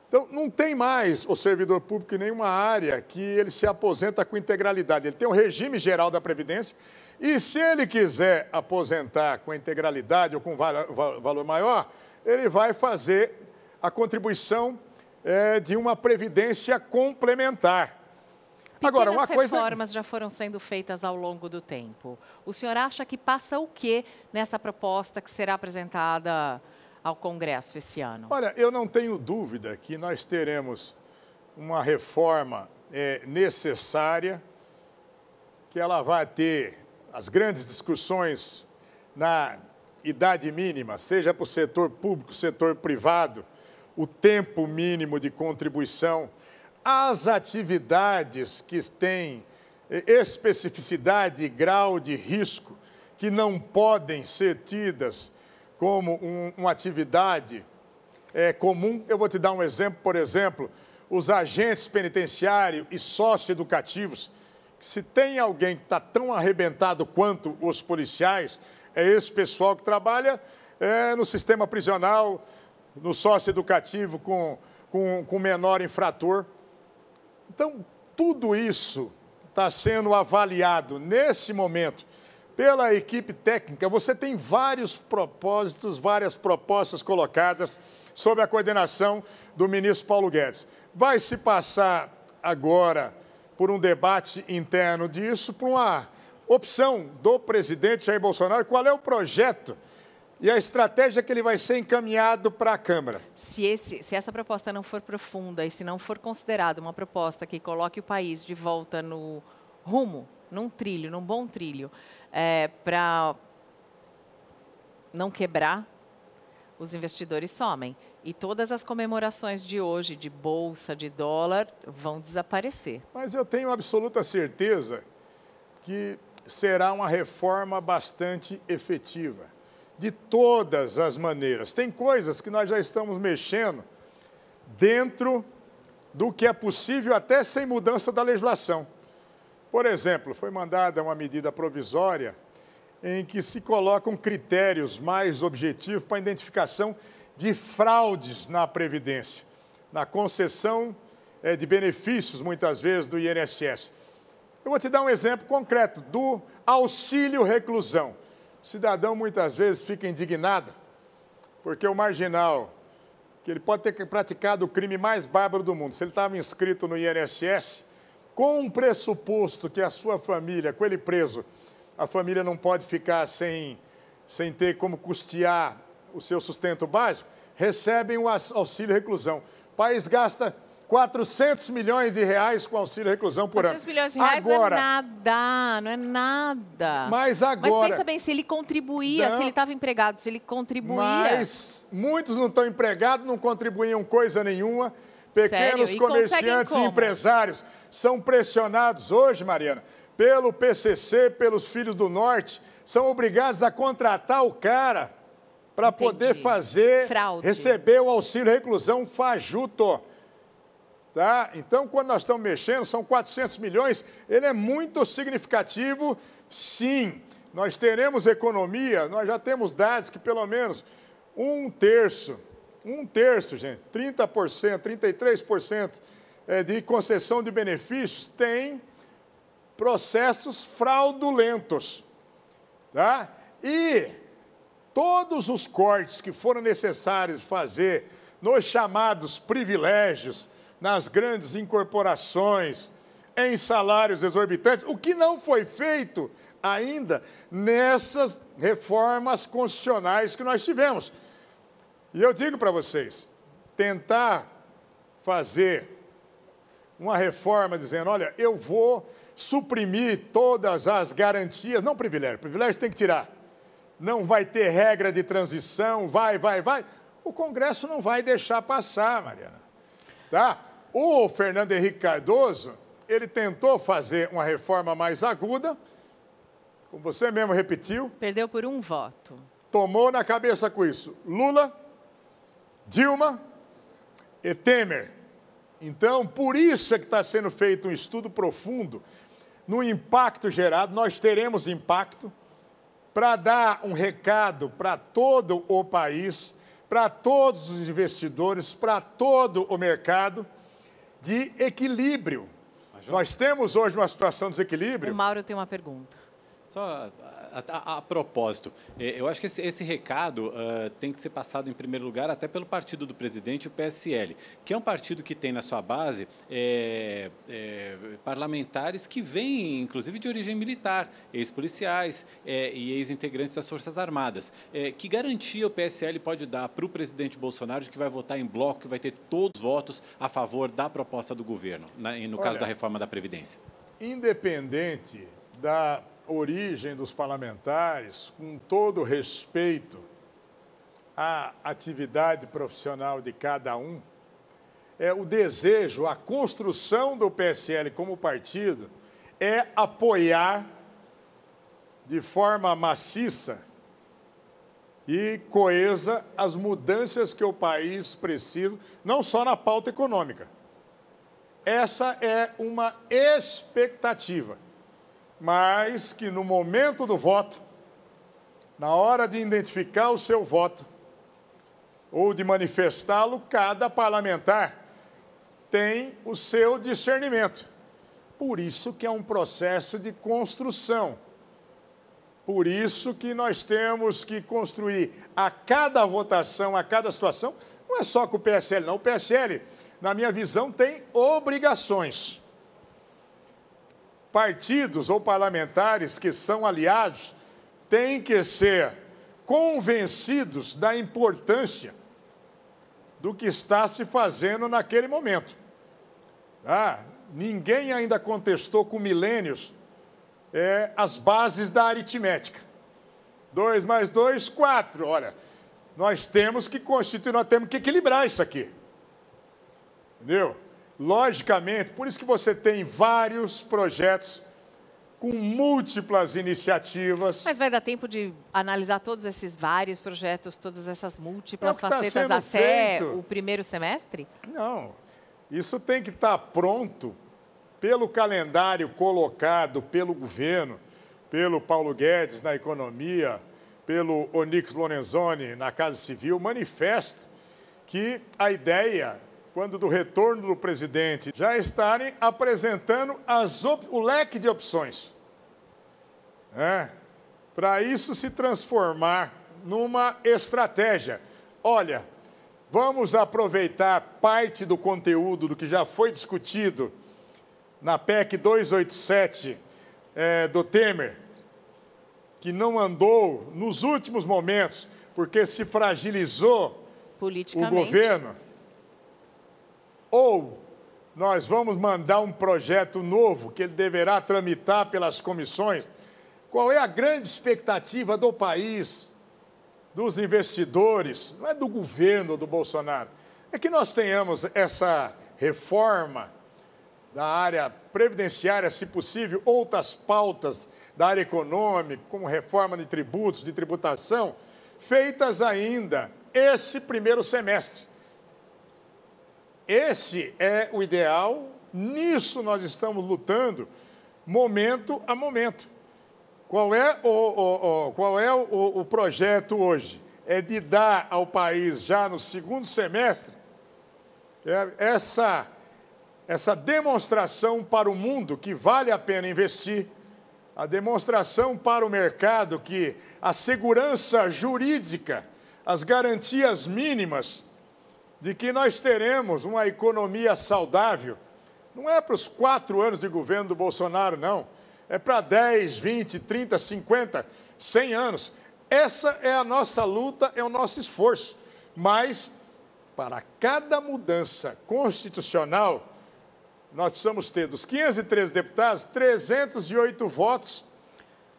Speaker 3: Então, não tem mais o servidor público em nenhuma área que ele se aposenta com integralidade. Ele tem um regime geral da Previdência e, se ele quiser aposentar com integralidade ou com valor maior, ele vai fazer a contribuição de uma previdência complementar. Agora, uma coisa...
Speaker 1: reformas já foram sendo feitas ao longo do tempo. O senhor acha que passa o quê nessa proposta que será apresentada ao Congresso esse ano?
Speaker 3: Olha, eu não tenho dúvida que nós teremos uma reforma necessária, que ela vai ter as grandes discussões na idade mínima, seja para o setor público, setor privado, o tempo mínimo de contribuição, as atividades que têm especificidade e grau de risco, que não podem ser tidas como uma atividade comum. Eu vou te dar um exemplo, por exemplo, os agentes penitenciários e socioeducativos. Se tem alguém que está tão arrebentado quanto os policiais, é esse pessoal que trabalha no sistema prisional, no socioeducativo com menor infrator. Então, tudo isso está sendo avaliado nesse momento pela equipe técnica. Você tem vários propósitos, várias propostas colocadas sob a coordenação do ministro Paulo Guedes. Vai se passar agora por um debate interno disso, por uma opção do presidente Jair Bolsonaro, qual é o projeto e a estratégia que ele vai ser encaminhado para a Câmara.
Speaker 1: Se essa proposta não for profunda e se não for considerada uma proposta que coloque o país de volta no rumo, num trilho, num bom trilho, para não quebrar, os investidores somem. E todas as comemorações de hoje, de bolsa, de dólar, vão desaparecer.
Speaker 3: Mas eu tenho absoluta certeza que será uma reforma bastante efetiva, de todas as maneiras. Tem coisas que nós já estamos mexendo dentro do que é possível, até sem mudança da legislação. Por exemplo, foi mandada uma medida provisória em que se colocam critérios mais objetivos para a identificação de fraudes na Previdência, na concessão de benefícios, muitas vezes, do INSS. Eu vou te dar um exemplo concreto do auxílio reclusão. O cidadão, muitas vezes, fica indignado, porque o marginal, que ele pode ter praticado o crime mais bárbaro do mundo, se ele estava inscrito no INSS, com um pressuposto que a sua família, com ele preso, a família não pode ficar sem ter como custear o seu sustento básico, recebem o auxílio reclusão. O país gasta 400 milhões de reais com auxílio reclusão por ano.
Speaker 1: 400 milhões de reais
Speaker 3: agora,
Speaker 1: não é nada, não é nada.
Speaker 3: Mas agora...
Speaker 1: Mas pensa bem, se ele contribuía, se ele estava empregado, se ele contribuía...
Speaker 3: Mas muitos não estão empregados, não contribuíam coisa nenhuma. Pequenos comerciantes e empresários são pressionados hoje, Mariana, pelo PCC, pelos Filhos do Norte, são obrigados a contratar o cara para poder fazer, receber o auxílio reclusão fajuto. Tá? Então, quando nós estamos mexendo, são 400 milhões, ele é muito significativo, sim. Nós teremos economia, nós já temos dados que pelo menos um terço, gente, 30%, 33% de concessão de benefícios tem processos fraudulentos. Tá? E todos os cortes que foram necessários fazer nos chamados privilégios, nas grandes incorporações, em salários exorbitantes, o que não foi feito ainda nessas reformas constitucionais que nós tivemos. E eu digo para vocês, tentar fazer uma reforma dizendo, olha, eu vou suprimir todas as garantias, não privilégios tem que tirar. Não vai ter regra de transição, vai. O Congresso não vai deixar passar, Mariana. Tá? O Fernando Henrique Cardoso, ele tentou fazer uma reforma mais aguda, como você mesmo repetiu.
Speaker 1: Perdeu por um voto.
Speaker 3: Tomou na cabeça com isso Lula, Dilma e Temer. Então, por isso é que está sendo feito um estudo profundo no impacto gerado. Nós teremos impacto para dar um recado para todo o país, para todos os investidores, para todo o mercado, de equilíbrio. Nós temos hoje uma situação de desequilíbrio.
Speaker 1: O Mauro tem uma pergunta.
Speaker 2: Só a propósito, eu acho que esse recado tem que ser passado em primeiro lugar até pelo partido do presidente, o PSL, que é um partido que tem na sua base parlamentares que vêm, inclusive, de origem militar, ex-policiais e ex-integrantes das Forças Armadas. Que garantia o PSL pode dar para o presidente Bolsonaro de que vai votar em bloco, que vai ter todos os votos a favor da proposta do governo, no caso da reforma da Previdência?
Speaker 3: Independente da origem dos parlamentares, com todo respeito à atividade profissional de cada um, o desejo, a construção do PSL como partido é apoiar de forma maciça e coesa as mudanças que o país precisa, não só na pauta econômica. Essa é uma expectativa. Mas que no momento do voto, na hora de identificar o seu voto ou de manifestá-lo, cada parlamentar tem o seu discernimento. Por isso que é um processo de construção. Por isso que nós temos que construir a cada votação, a cada situação, não é só com o PSL, não. O PSL, na minha visão, tem obrigações. Partidos ou parlamentares que são aliados têm que ser convencidos da importância do que está se fazendo naquele momento. Ninguém ainda contestou com milênios as bases da aritmética. 2 mais 2, 4. Olha, nós temos que constituir, nós temos que equilibrar isso aqui. Entendeu? Logicamente, por isso que você tem vários projetos com múltiplas iniciativas.
Speaker 1: Mas vai dar tempo de analisar todos esses vários projetos, todas essas múltiplas facetas até o primeiro semestre?
Speaker 3: Não. Isso tem que estar pronto pelo calendário colocado pelo governo, pelo Paulo Guedes na economia, pelo Onyx Lorenzoni na Casa Civil, manifesto que a ideia, quando do retorno do presidente, já estarem apresentando o leque de opções. Para isso se transformar numa estratégia. Olha, vamos aproveitar parte do conteúdo do que já foi discutido na PEC 287 do Temer, que não andou nos últimos momentos, porque se fragilizou o governo. Ou nós vamos mandar um projeto novo que ele deverá tramitar pelas comissões. Qual é a grande expectativa do país, dos investidores, não é do governo do Bolsonaro, é que nós tenhamos essa reforma da área previdenciária, se possível, outras pautas da área econômica, como reforma de tributos, de tributação, feitas ainda esse primeiro semestre. Esse é o ideal, nisso nós estamos lutando, momento a momento. Qual é o projeto hoje? É de dar ao país, já no segundo semestre, essa demonstração para o mundo que vale a pena investir, a demonstração para o mercado que a segurança jurídica, as garantias mínimas de que nós teremos uma economia saudável, não é para os 4 anos de governo do Bolsonaro, não. é para 10, 20, 30, 50, 100 anos. Essa é a nossa luta, é o nosso esforço. Mas, para cada mudança constitucional, nós precisamos ter, dos 513 deputados, 308 votos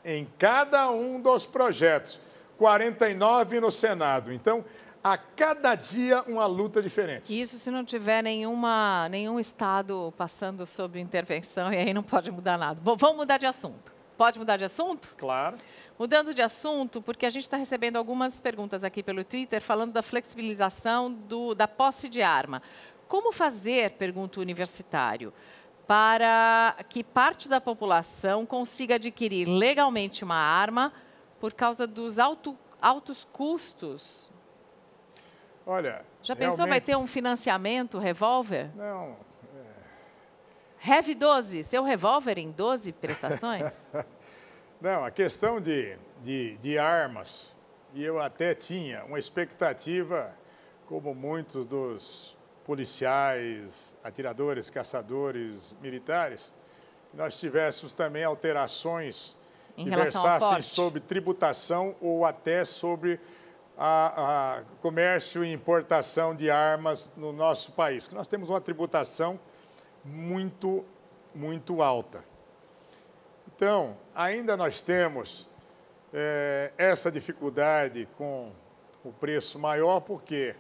Speaker 3: em cada um dos projetos, 49 no Senado. Então, a cada dia uma luta diferente.
Speaker 1: Isso se não tiver nenhum estado passando sob intervenção, e aí não pode mudar nada. Bom, vamos mudar de assunto. Pode mudar de assunto?
Speaker 3: Claro.
Speaker 1: Mudando de assunto, porque a gente está recebendo algumas perguntas aqui pelo Twitter falando da flexibilização da posse de arma. Como fazer, pergunta o universitário, para que parte da população consiga adquirir legalmente uma arma por causa dos altos custos?
Speaker 3: Olha,
Speaker 1: já pensou, vai ter um financiamento revólver?
Speaker 3: Não.
Speaker 1: Rev 12, seu revólver em 12 prestações?
Speaker 3: Não, a questão de armas, e eu até tinha uma expectativa, como muitos dos policiais, atiradores, caçadores, militares, que nós tivéssemos também alterações que versassem sobre tributação ou até sobre a comércio e importação de armas no nosso país, que nós temos uma tributação muito, muito alta. Então, ainda nós temos essa dificuldade com o preço maior, porque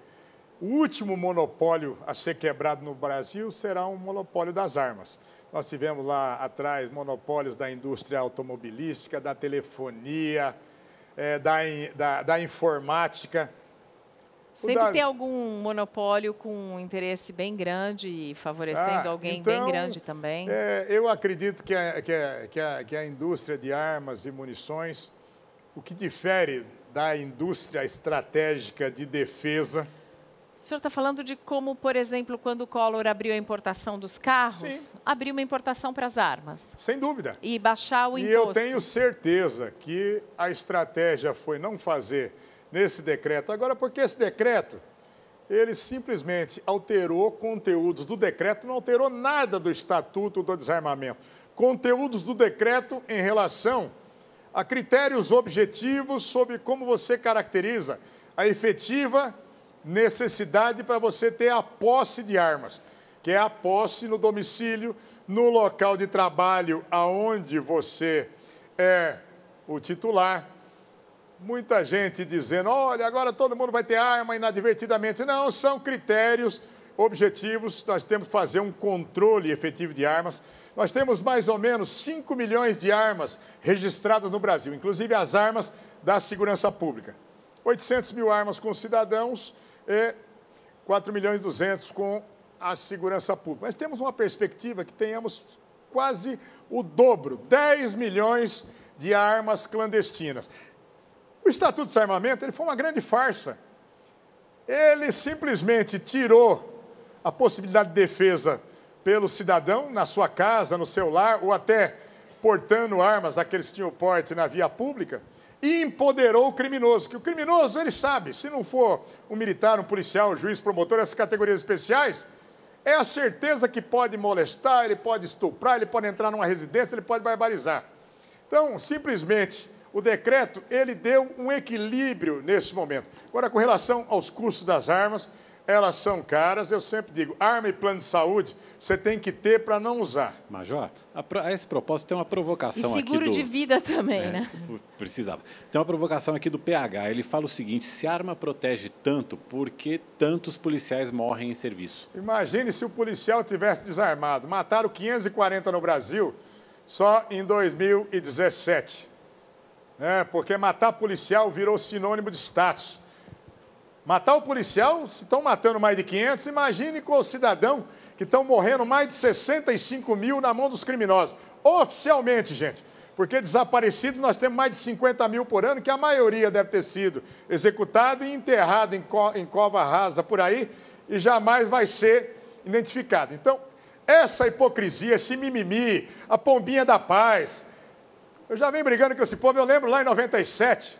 Speaker 3: o último monopólio a ser quebrado no Brasil será um monopólio das armas. Nós tivemos lá atrás monopólios da indústria automobilística, da telefonia, da informática.
Speaker 1: Sempre tem algum monopólio com um interesse bem grande e favorecendo alguém bem grande também?
Speaker 3: Eu acredito que a indústria de armas e munições, o que difere da indústria estratégica de defesa...
Speaker 1: O senhor está falando de como, por exemplo, quando o Collor abriu a importação dos carros,
Speaker 3: sim,
Speaker 1: abriu uma importação para as armas.
Speaker 3: Sem dúvida.
Speaker 1: E baixar o imposto.
Speaker 3: E eu tenho certeza que a estratégia foi não fazer nesse decreto. Agora, porque esse decreto, ele simplesmente alterou conteúdos do decreto, não alterou nada do Estatuto do Desarmamento. Conteúdos do decreto em relação a critérios objetivos sobre como você caracteriza a efetiva necessidade para você ter a posse de armas, que é a posse no domicílio, no local de trabalho aonde você é o titular. Muita gente dizendo, olha, agora todo mundo vai ter arma inadvertidamente. Não, são critérios objetivos, nós temos que fazer um controle efetivo de armas. Nós temos mais ou menos 5 milhões de armas registradas no Brasil, inclusive as armas da segurança pública. 800 mil armas com cidadãos e 4 milhões e 200 com a segurança pública. Mas temos uma perspectiva que tenhamos quase o dobro, 10 milhões de armas clandestinas. O Estatuto de Desarmamento ele foi uma grande farsa. Ele simplesmente tirou a possibilidade de defesa pelo cidadão na sua casa, no seu lar, ou até portando armas daqueles que tinham porte na via pública, e empoderou o criminoso, que o criminoso, ele sabe, se não for um militar, um policial, um juiz, promotor, essas categorias especiais, é a certeza que pode molestar, ele pode estuprar, ele pode entrar numa residência, ele pode barbarizar. Então, simplesmente, o decreto, ele deu um equilíbrio nesse momento. Agora, com relação aos custos das armas, elas são caras, eu sempre digo, arma e plano de saúde, você tem que ter para não usar.
Speaker 2: Major, a esse propósito tem uma provocação aqui do...
Speaker 1: E seguro de vida também, né?
Speaker 2: Precisava. Tem uma provocação aqui do PH, ele fala o seguinte, se a arma protege tanto, por que tantos policiais morrem em serviço?
Speaker 3: Imagine se o policial tivesse desarmado. Mataram 540 no Brasil só em 2017. Porque matar policial virou sinônimo de status. Matar o policial, se estão matando mais de 500, imagine com o cidadão que estão morrendo mais de 65 mil na mão dos criminosos. Oficialmente, gente, porque desaparecidos nós temos mais de 50 mil por ano, que a maioria deve ter sido executado e enterrado em cova rasa por aí e jamais vai ser identificado. Então, essa hipocrisia, esse mimimi, a pombinha da paz... Eu já venho brigando com esse povo, eu lembro lá em 97,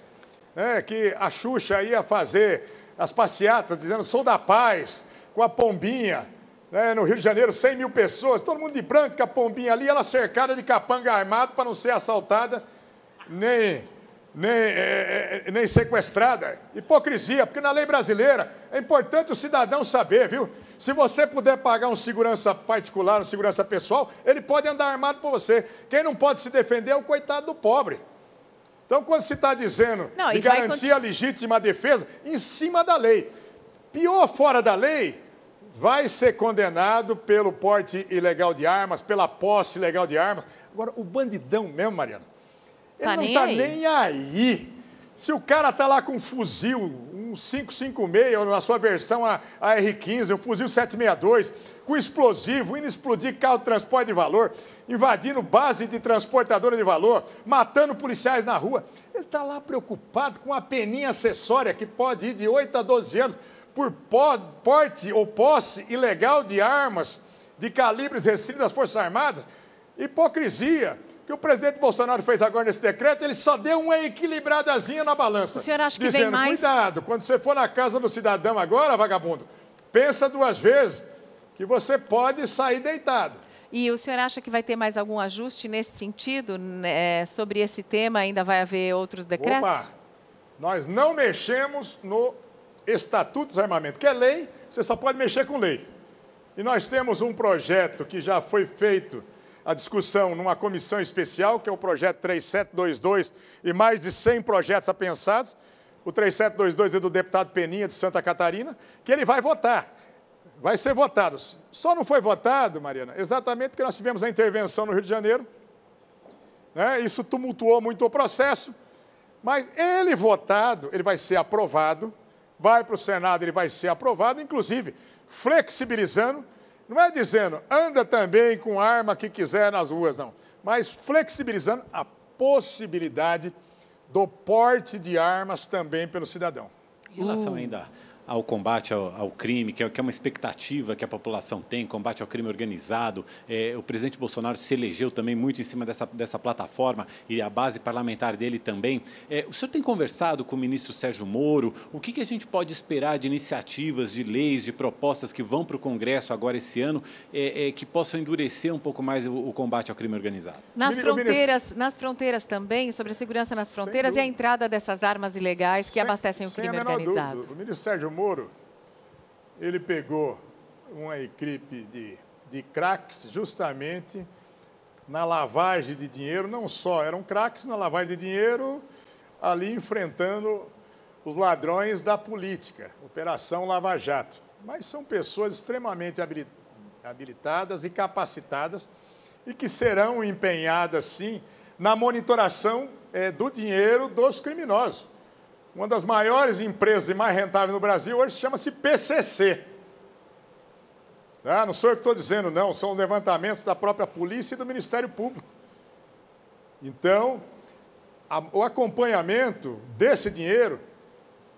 Speaker 3: que a Xuxa ia fazer as passeatas dizendo sou da paz, com a pombinha. né, no Rio de Janeiro, 100 mil pessoas, todo mundo de branco, com a pombinha ali, ela cercada de capanga armado para não ser assaltada, nem sequestrada. Hipocrisia, porque na lei brasileira é importante o cidadão saber, viu? Se você puder pagar um segurança particular, um segurança pessoal, ele pode andar armado por você. Quem não pode se defender é o coitado do pobre. Então, quando se está dizendo de garantir a legítima defesa, em cima da lei. Pior fora da lei, vai ser condenado pelo porte ilegal de armas, pela posse ilegal de armas. Agora, o bandidão mesmo, Mariana, ele não está nem aí. Se o cara está lá com um fuzil, um 5.56, ou na sua versão a R15, um fuzil 7.62, com explosivo, indo explodir carro de transporte de valor, invadindo base de transportadora de valor, matando policiais na rua, ele está lá preocupado com a peninha acessória, que pode ir de 8 a 12 anos, por porte ou posse ilegal de armas de calibres restritos das Forças Armadas. Hipocrisia. O que o presidente Bolsonaro fez agora nesse decreto, ele só deu uma equilibradazinha na balança.
Speaker 1: O senhor acha que
Speaker 3: dizendo,
Speaker 1: vem mais...
Speaker 3: cuidado, quando você for na casa do cidadão agora, vagabundo, pensa 2 vezes que você pode sair deitado.
Speaker 1: E o senhor acha que vai ter mais algum ajuste nesse sentido? Sobre esse tema, ainda vai haver outros decretos?
Speaker 3: Opa, nós não mexemos no Estatuto de Desarmamento, que é lei, você só pode mexer com lei. E nós temos um projeto que já foi feito a discussão numa comissão especial, que é o projeto 3722, e mais de 100 projetos apensados. O 3722 é do deputado Peninha, de Santa Catarina, que ele vai votar. Vai ser votado. Só não foi votado, Mariana, exatamente porque nós tivemos a intervenção no Rio de Janeiro, né? Isso tumultuou muito o processo, mas ele votado, ele vai ser aprovado, vai para o Senado, ele vai ser aprovado, inclusive flexibilizando, não é dizendo, anda também com arma que quiser nas ruas, não, mas flexibilizando a possibilidade do porte de armas também pelo cidadão.
Speaker 2: Em relação ainda ao combate ao crime, que é uma expectativa que a população tem, combate ao crime organizado. O presidente Bolsonaro se elegeu também muito em cima dessa plataforma e a base parlamentar dele também. O senhor tem conversado com o ministro Sérgio Moro? O que a gente pode esperar de iniciativas, de leis, de propostas que vão para o Congresso agora esse ano, que possam endurecer um pouco mais o combate ao crime organizado?
Speaker 1: Nas fronteiras também, sobre a segurança nas fronteiras e a entrada dessas armas ilegais que abastecem o crime organizado.
Speaker 3: O ministro Sérgio Moro, ele pegou uma equipe de craques justamente na lavagem de dinheiro, não só eram craques na lavagem de dinheiro, ali enfrentando os ladrões da política, Operação Lava Jato. Mas são pessoas extremamente habilitadas e capacitadas e que serão empenhadas, sim, na monitoração do dinheiro dos criminosos. Uma das maiores empresas e mais rentáveis no Brasil hoje chama-se PCC. Tá? Não sou eu que estou dizendo, não. São levantamentos da própria polícia e do Ministério Público. Então, o acompanhamento desse dinheiro,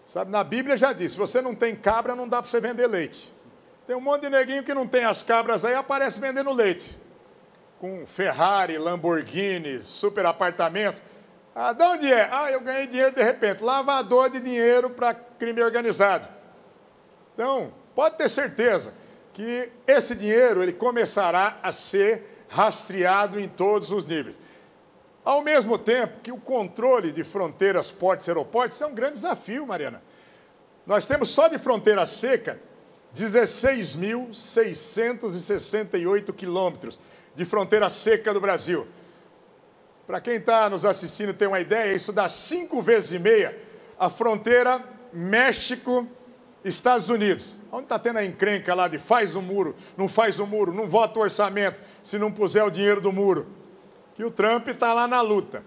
Speaker 3: sabe, na Bíblia já diz, se você não tem cabra, não dá para você vender leite. Tem um monte de neguinho que não tem as cabras aí, aparece vendendo leite. Com Ferrari, Lamborghini, super apartamentos. De onde é? Eu ganhei dinheiro de repente. Lavador de dinheiro para crime organizado. Então, pode ter certeza que esse dinheiro ele começará a ser rastreado em todos os níveis. Ao mesmo tempo que o controle de fronteiras, portos e aeroportos é um grande desafio, Mariana. Nós temos só de fronteira seca 16.668 quilômetros de fronteira seca do Brasil. Para quem está nos assistindo ter uma ideia, isso dá 5,5 vezes a fronteira México-Estados Unidos. Onde está tendo a encrenca lá de faz o muro, não vota o orçamento se não puser o dinheiro do muro. Que o Trump está lá na luta.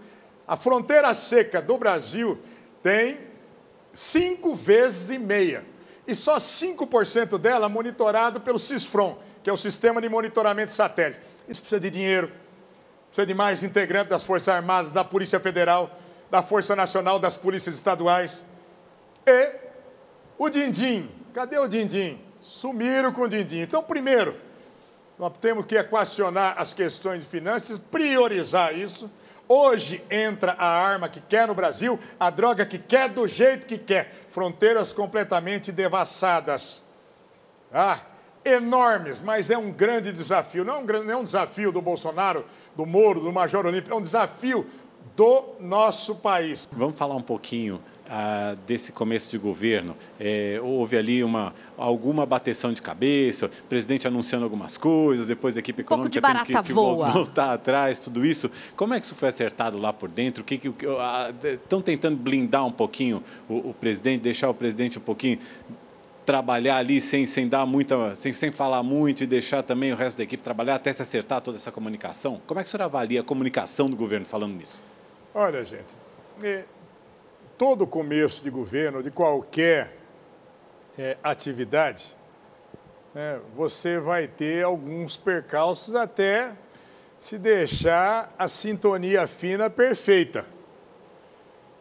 Speaker 3: A fronteira seca do Brasil tem 5,5 vezes. E só 5% dela monitorado pelo CISFRON, que é o Sistema de Monitoramento de Satélite. Isso precisa de dinheiro. Precisa de mais integrantes das Forças Armadas, da Polícia Federal, da Força Nacional, das Polícias Estaduais. E o din-din. Cadê o din-din? Sumiram com o din-din. Então, primeiro, nós temos que equacionar as questões de finanças, priorizar isso. Hoje entra a arma que quer no Brasil, a droga que quer, do jeito que quer. Fronteiras completamente devassadas. enormes, mas é um grande desafio. Não é um desafio do Bolsonaro, do Moro, do Major Olímpio, é um desafio do nosso país.
Speaker 2: Vamos falar um pouquinho desse começo de governo. Houve ali alguma bateção de cabeça, o presidente anunciando algumas coisas, depois a equipe econômica tendo que voltar atrás, tudo isso. Como é que isso foi acertado lá por dentro? Estão tentando blindar um pouquinho o presidente, deixar o presidente um pouquinho trabalhar ali sem falar muito e deixar também o resto da equipe trabalhar até se acertar toda essa comunicação? Como é que o senhor avalia a comunicação do governo falando nisso?
Speaker 3: Olha, gente, todo começo de governo, de qualquer atividade, você vai ter alguns percalços até se deixar a sintonia fina perfeita.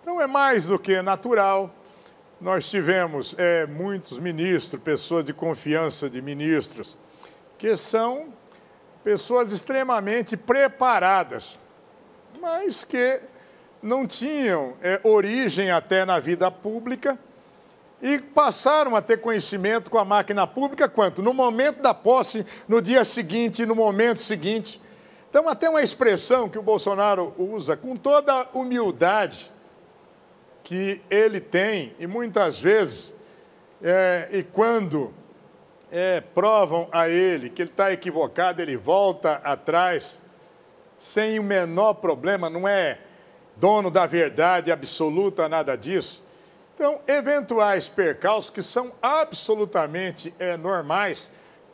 Speaker 3: Então, é mais do que natural. Nós tivemos muitos ministros, pessoas de confiança de ministros, que são pessoas extremamente preparadas, mas que não tinham origem até na vida pública e passaram a ter conhecimento com a máquina pública quanto? No momento da posse, no dia seguinte, no momento seguinte. Então, até uma expressão que o Bolsonaro usa com toda a humildade que ele tem, e muitas vezes, e quando provam a ele que ele está equivocado, ele volta atrás sem o menor problema, não é dono da verdade absoluta, nada disso. Então, eventuais percalços que são absolutamente normais,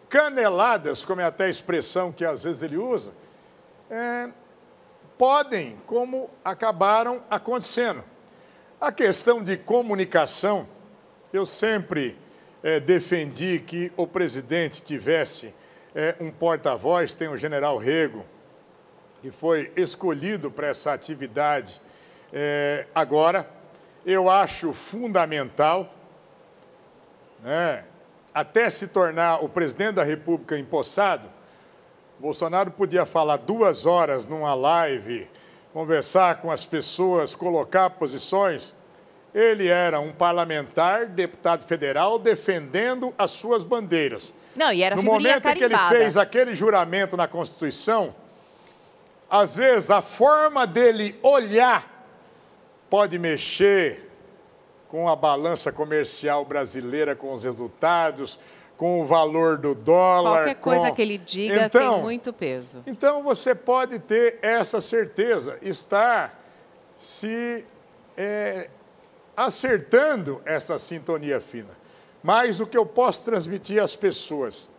Speaker 3: caneladas, como é até a expressão que às vezes ele usa, podem, como acabaram acontecendo. A questão de comunicação, eu sempre defendi que o presidente tivesse um porta-voz, tem o general Rego, que foi escolhido para essa atividade agora. Eu acho fundamental, até se tornar o presidente da República empossado, Bolsonaro podia falar 2 horas numa live, conversar com as pessoas, colocar posições. Ele era um parlamentar, deputado federal, defendendo as suas bandeiras.
Speaker 1: Não, e era
Speaker 3: no momento em que ele fez aquele juramento na Constituição, às vezes a forma dele olhar pode mexer com a balança comercial brasileira, com os resultados, com o valor do dólar.
Speaker 1: Qualquer coisa que ele diga tem muito peso.
Speaker 3: Então, você pode ter essa certeza, estar se acertando essa sintonia fina. Mas o que eu posso transmitir às pessoas,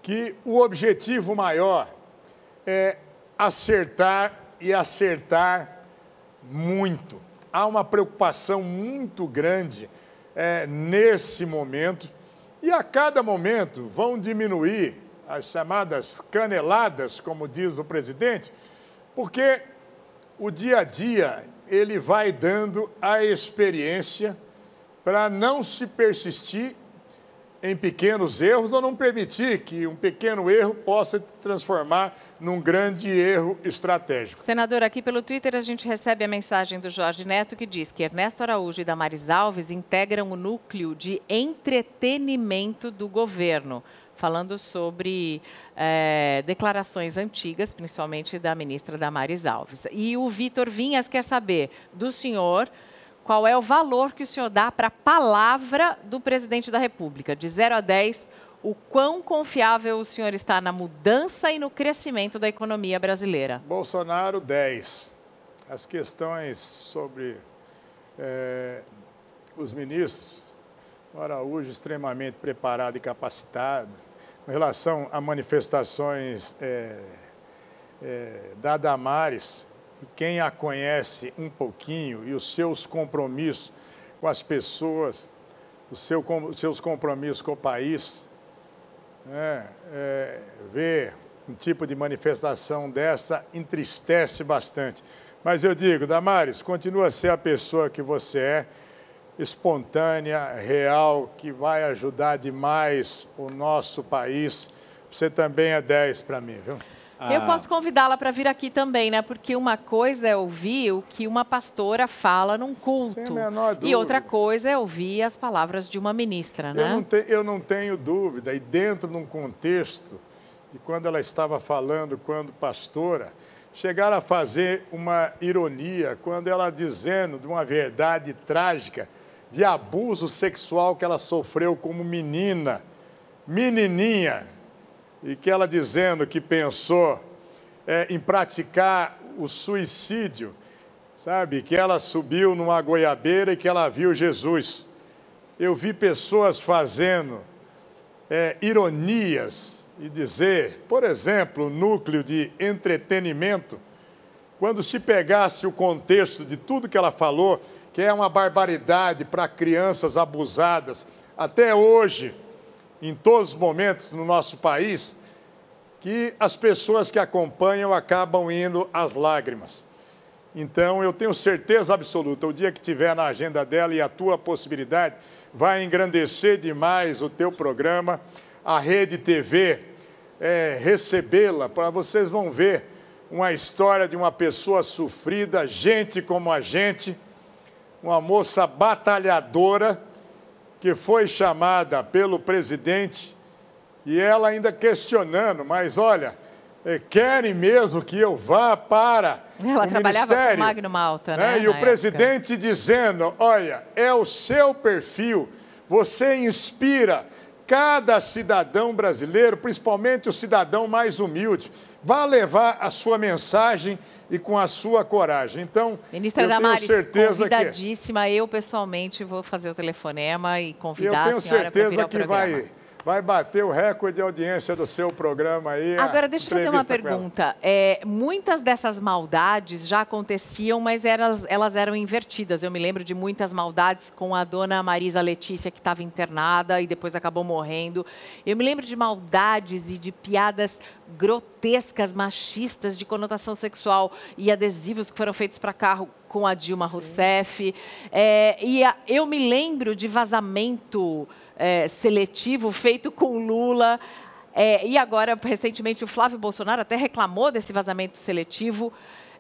Speaker 3: que o objetivo maior é acertar e acertar muito. Há uma preocupação muito grande nesse momento e a cada momento vão diminuir as chamadas caneladas, como diz o presidente, porque o dia a dia ele vai dando a experiência para não se persistir em pequenos erros ou não permitir que um pequeno erro possa se transformar num grande erro estratégico.
Speaker 1: Senador, aqui pelo Twitter a gente recebe a mensagem do Jorge Neto que diz que Ernesto Araújo e Damares Alves integram o núcleo de entretenimento do governo, falando sobre declarações antigas, principalmente da ministra Damares Alves. E o Vitor Vinhas quer saber do senhor qual é o valor que o senhor dá para a palavra do presidente da República. De 0 a 10, o quão confiável o senhor está na mudança e no crescimento da economia brasileira?
Speaker 3: Bolsonaro, 10. As questões sobre os ministros, o Araújo extremamente preparado e capacitado, com relação a manifestações da Damares, quem a conhece um pouquinho e os seus compromissos com as pessoas, os seus compromissos com o país, ver um tipo de manifestação dessa entristece bastante. Mas eu digo, Damares, continua a ser a pessoa que você é, espontânea, real, que vai ajudar demais o nosso país. Você também é 10 para mim, viu?
Speaker 1: Eu posso convidá-la para vir aqui também, né? Porque uma coisa é ouvir o que uma pastora fala num culto.
Speaker 3: Sem a menor dúvida.
Speaker 1: E outra coisa é ouvir as palavras de uma ministra, né?
Speaker 3: Eu não tenho dúvida. E dentro de um contexto de quando ela estava falando, quando pastora, chegaram a fazer uma ironia quando ela dizendo de uma verdade trágica de abuso sexual que ela sofreu como menina, menininha, e que ela dizendo que pensou em praticar o suicídio, sabe? Que ela subiu numa goiabeira e que ela viu Jesus. Eu vi pessoas fazendo ironias e dizer, por exemplo, o núcleo de entretenimento, quando se pegasse o contexto de tudo que ela falou, que é uma barbaridade para crianças abusadas, até hoje, em todos os momentos no nosso país, que as pessoas que acompanham acabam indo às lágrimas. Então, eu tenho certeza absoluta, o dia que tiver na agenda dela e a tua possibilidade, vai engrandecer demais o teu programa, a Rede TV, recebê-la, para vocês vão ver uma história de uma pessoa sofrida, gente como a gente, uma moça batalhadora, que foi chamada pelo presidente, e ela ainda questionando, mas olha, querem mesmo que eu vá para
Speaker 1: ela
Speaker 3: o
Speaker 1: trabalhava
Speaker 3: ministério?
Speaker 1: com o Magno Malta, né?
Speaker 3: E o presidente dizendo, olha, é o seu perfil, você inspira cada cidadão brasileiro, principalmente o cidadão mais humilde, vá levar a sua mensagem e com a sua coragem. Então,
Speaker 1: ministra Damares, convidadíssima. Eu, pessoalmente, vou fazer o telefonema e convidar a senhora para vir ao programa.
Speaker 3: Eu tenho certeza que vai bater o recorde de audiência do seu programa aí.
Speaker 1: Agora, deixa eu fazer uma pergunta. Muitas dessas maldades já aconteciam, mas elas eram invertidas. Eu me lembro de muitas maldades com a dona Marisa Letícia, que estava internada e depois acabou morrendo. Eu me lembro de maldades e de piadas grotescas, machistas, de conotação sexual e adesivos que foram feitos para carro com a Dilma Rousseff. Eu me lembro de vazamento seletivo feito com Lula. E agora, recentemente, o Flávio Bolsonaro até reclamou desse vazamento seletivo.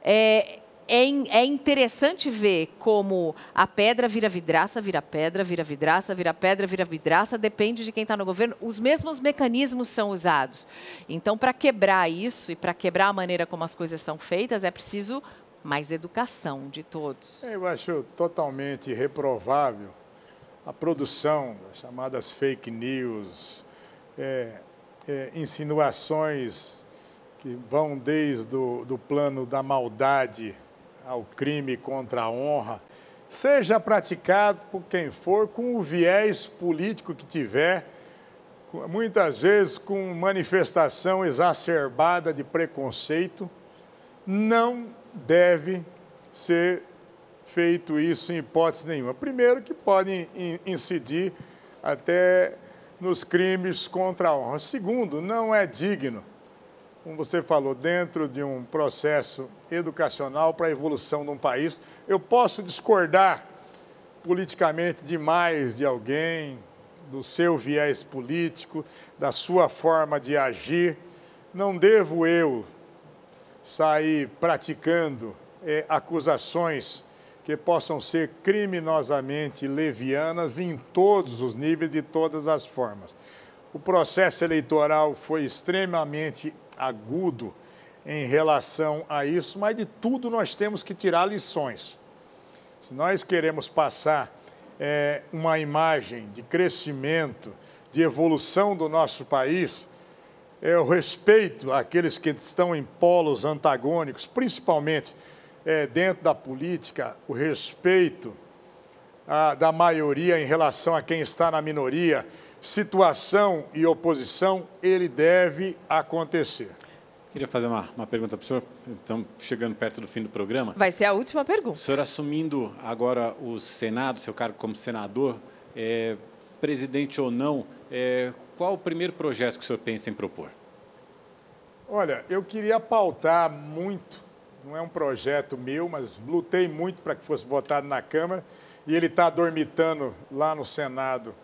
Speaker 1: É interessante ver como a pedra vira vidraça, vira pedra, vira vidraça, vira pedra, vira vidraça, depende de quem está no governo. Os mesmos mecanismos são usados. Então, para quebrar isso e para quebrar a maneira como as coisas são feitas, é preciso mais educação de todos.
Speaker 3: Eu acho totalmente reprovável a produção das chamadas fake news, insinuações que vão desde do plano da maldade ao crime contra a honra, seja praticado por quem for, com o viés político que tiver, muitas vezes com manifestação exacerbada de preconceito, não deve ser feito isso em hipótese nenhuma. Primeiro, que podem incidir até nos crimes contra a honra. Segundo, não é digno, como você falou, dentro de um processo educacional para a evolução de um país. Eu posso discordar politicamente demais de alguém, do seu viés político, da sua forma de agir. Não devo eu sair praticando acusações que possam ser criminosamente levianas em todos os níveis, de todas as formas. O processo eleitoral foi extremamente agudo em relação a isso, mas de tudo nós temos que tirar lições. Se nós queremos passar uma imagem de crescimento, de evolução do nosso país, o respeito àqueles que estão em polos antagônicos, principalmente dentro da política, o respeito da maioria em relação a quem está na minoria, situação e oposição, ele deve acontecer.
Speaker 2: Queria fazer uma pergunta para o senhor, estamos chegando perto do fim do programa.
Speaker 1: Vai ser a última pergunta.
Speaker 2: O senhor assumindo agora o Senado, seu cargo como senador, presidente ou não, qual o primeiro projeto que o senhor pensa em propor?
Speaker 3: Olha, eu queria pautar muito, não é um projeto meu, mas lutei muito para que fosse votado na Câmara, e ele está dormitando lá no Senado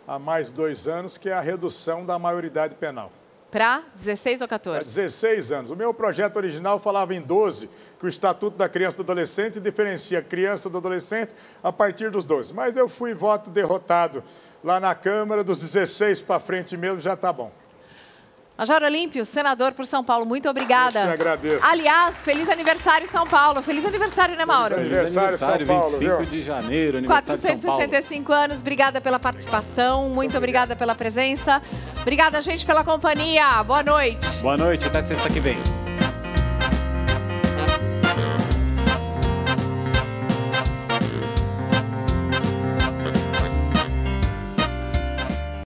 Speaker 3: há mais de 2 anos, que é a redução da maioridade penal.
Speaker 1: Para 16 ou 14?
Speaker 3: Para 16 anos. O meu projeto original falava em 12, que o Estatuto da Criança e do Adolescente diferencia criança do adolescente a partir dos 12. Mas eu fui voto derrotado lá na Câmara, dos 16 para frente mesmo, já está bom.
Speaker 1: Major Olímpio, senador por São Paulo, muito obrigada.
Speaker 3: Eu te agradeço.
Speaker 1: Aliás, feliz aniversário São Paulo. Feliz aniversário, né, Mauro?
Speaker 3: Feliz aniversário, São Paulo,
Speaker 2: 25
Speaker 3: viu?
Speaker 2: de janeiro, aniversário de São Paulo.
Speaker 1: 465 anos, obrigada pela participação, muito obrigada pela presença. Obrigada, gente, pela companhia. Boa noite.
Speaker 2: Boa noite, até sexta que vem.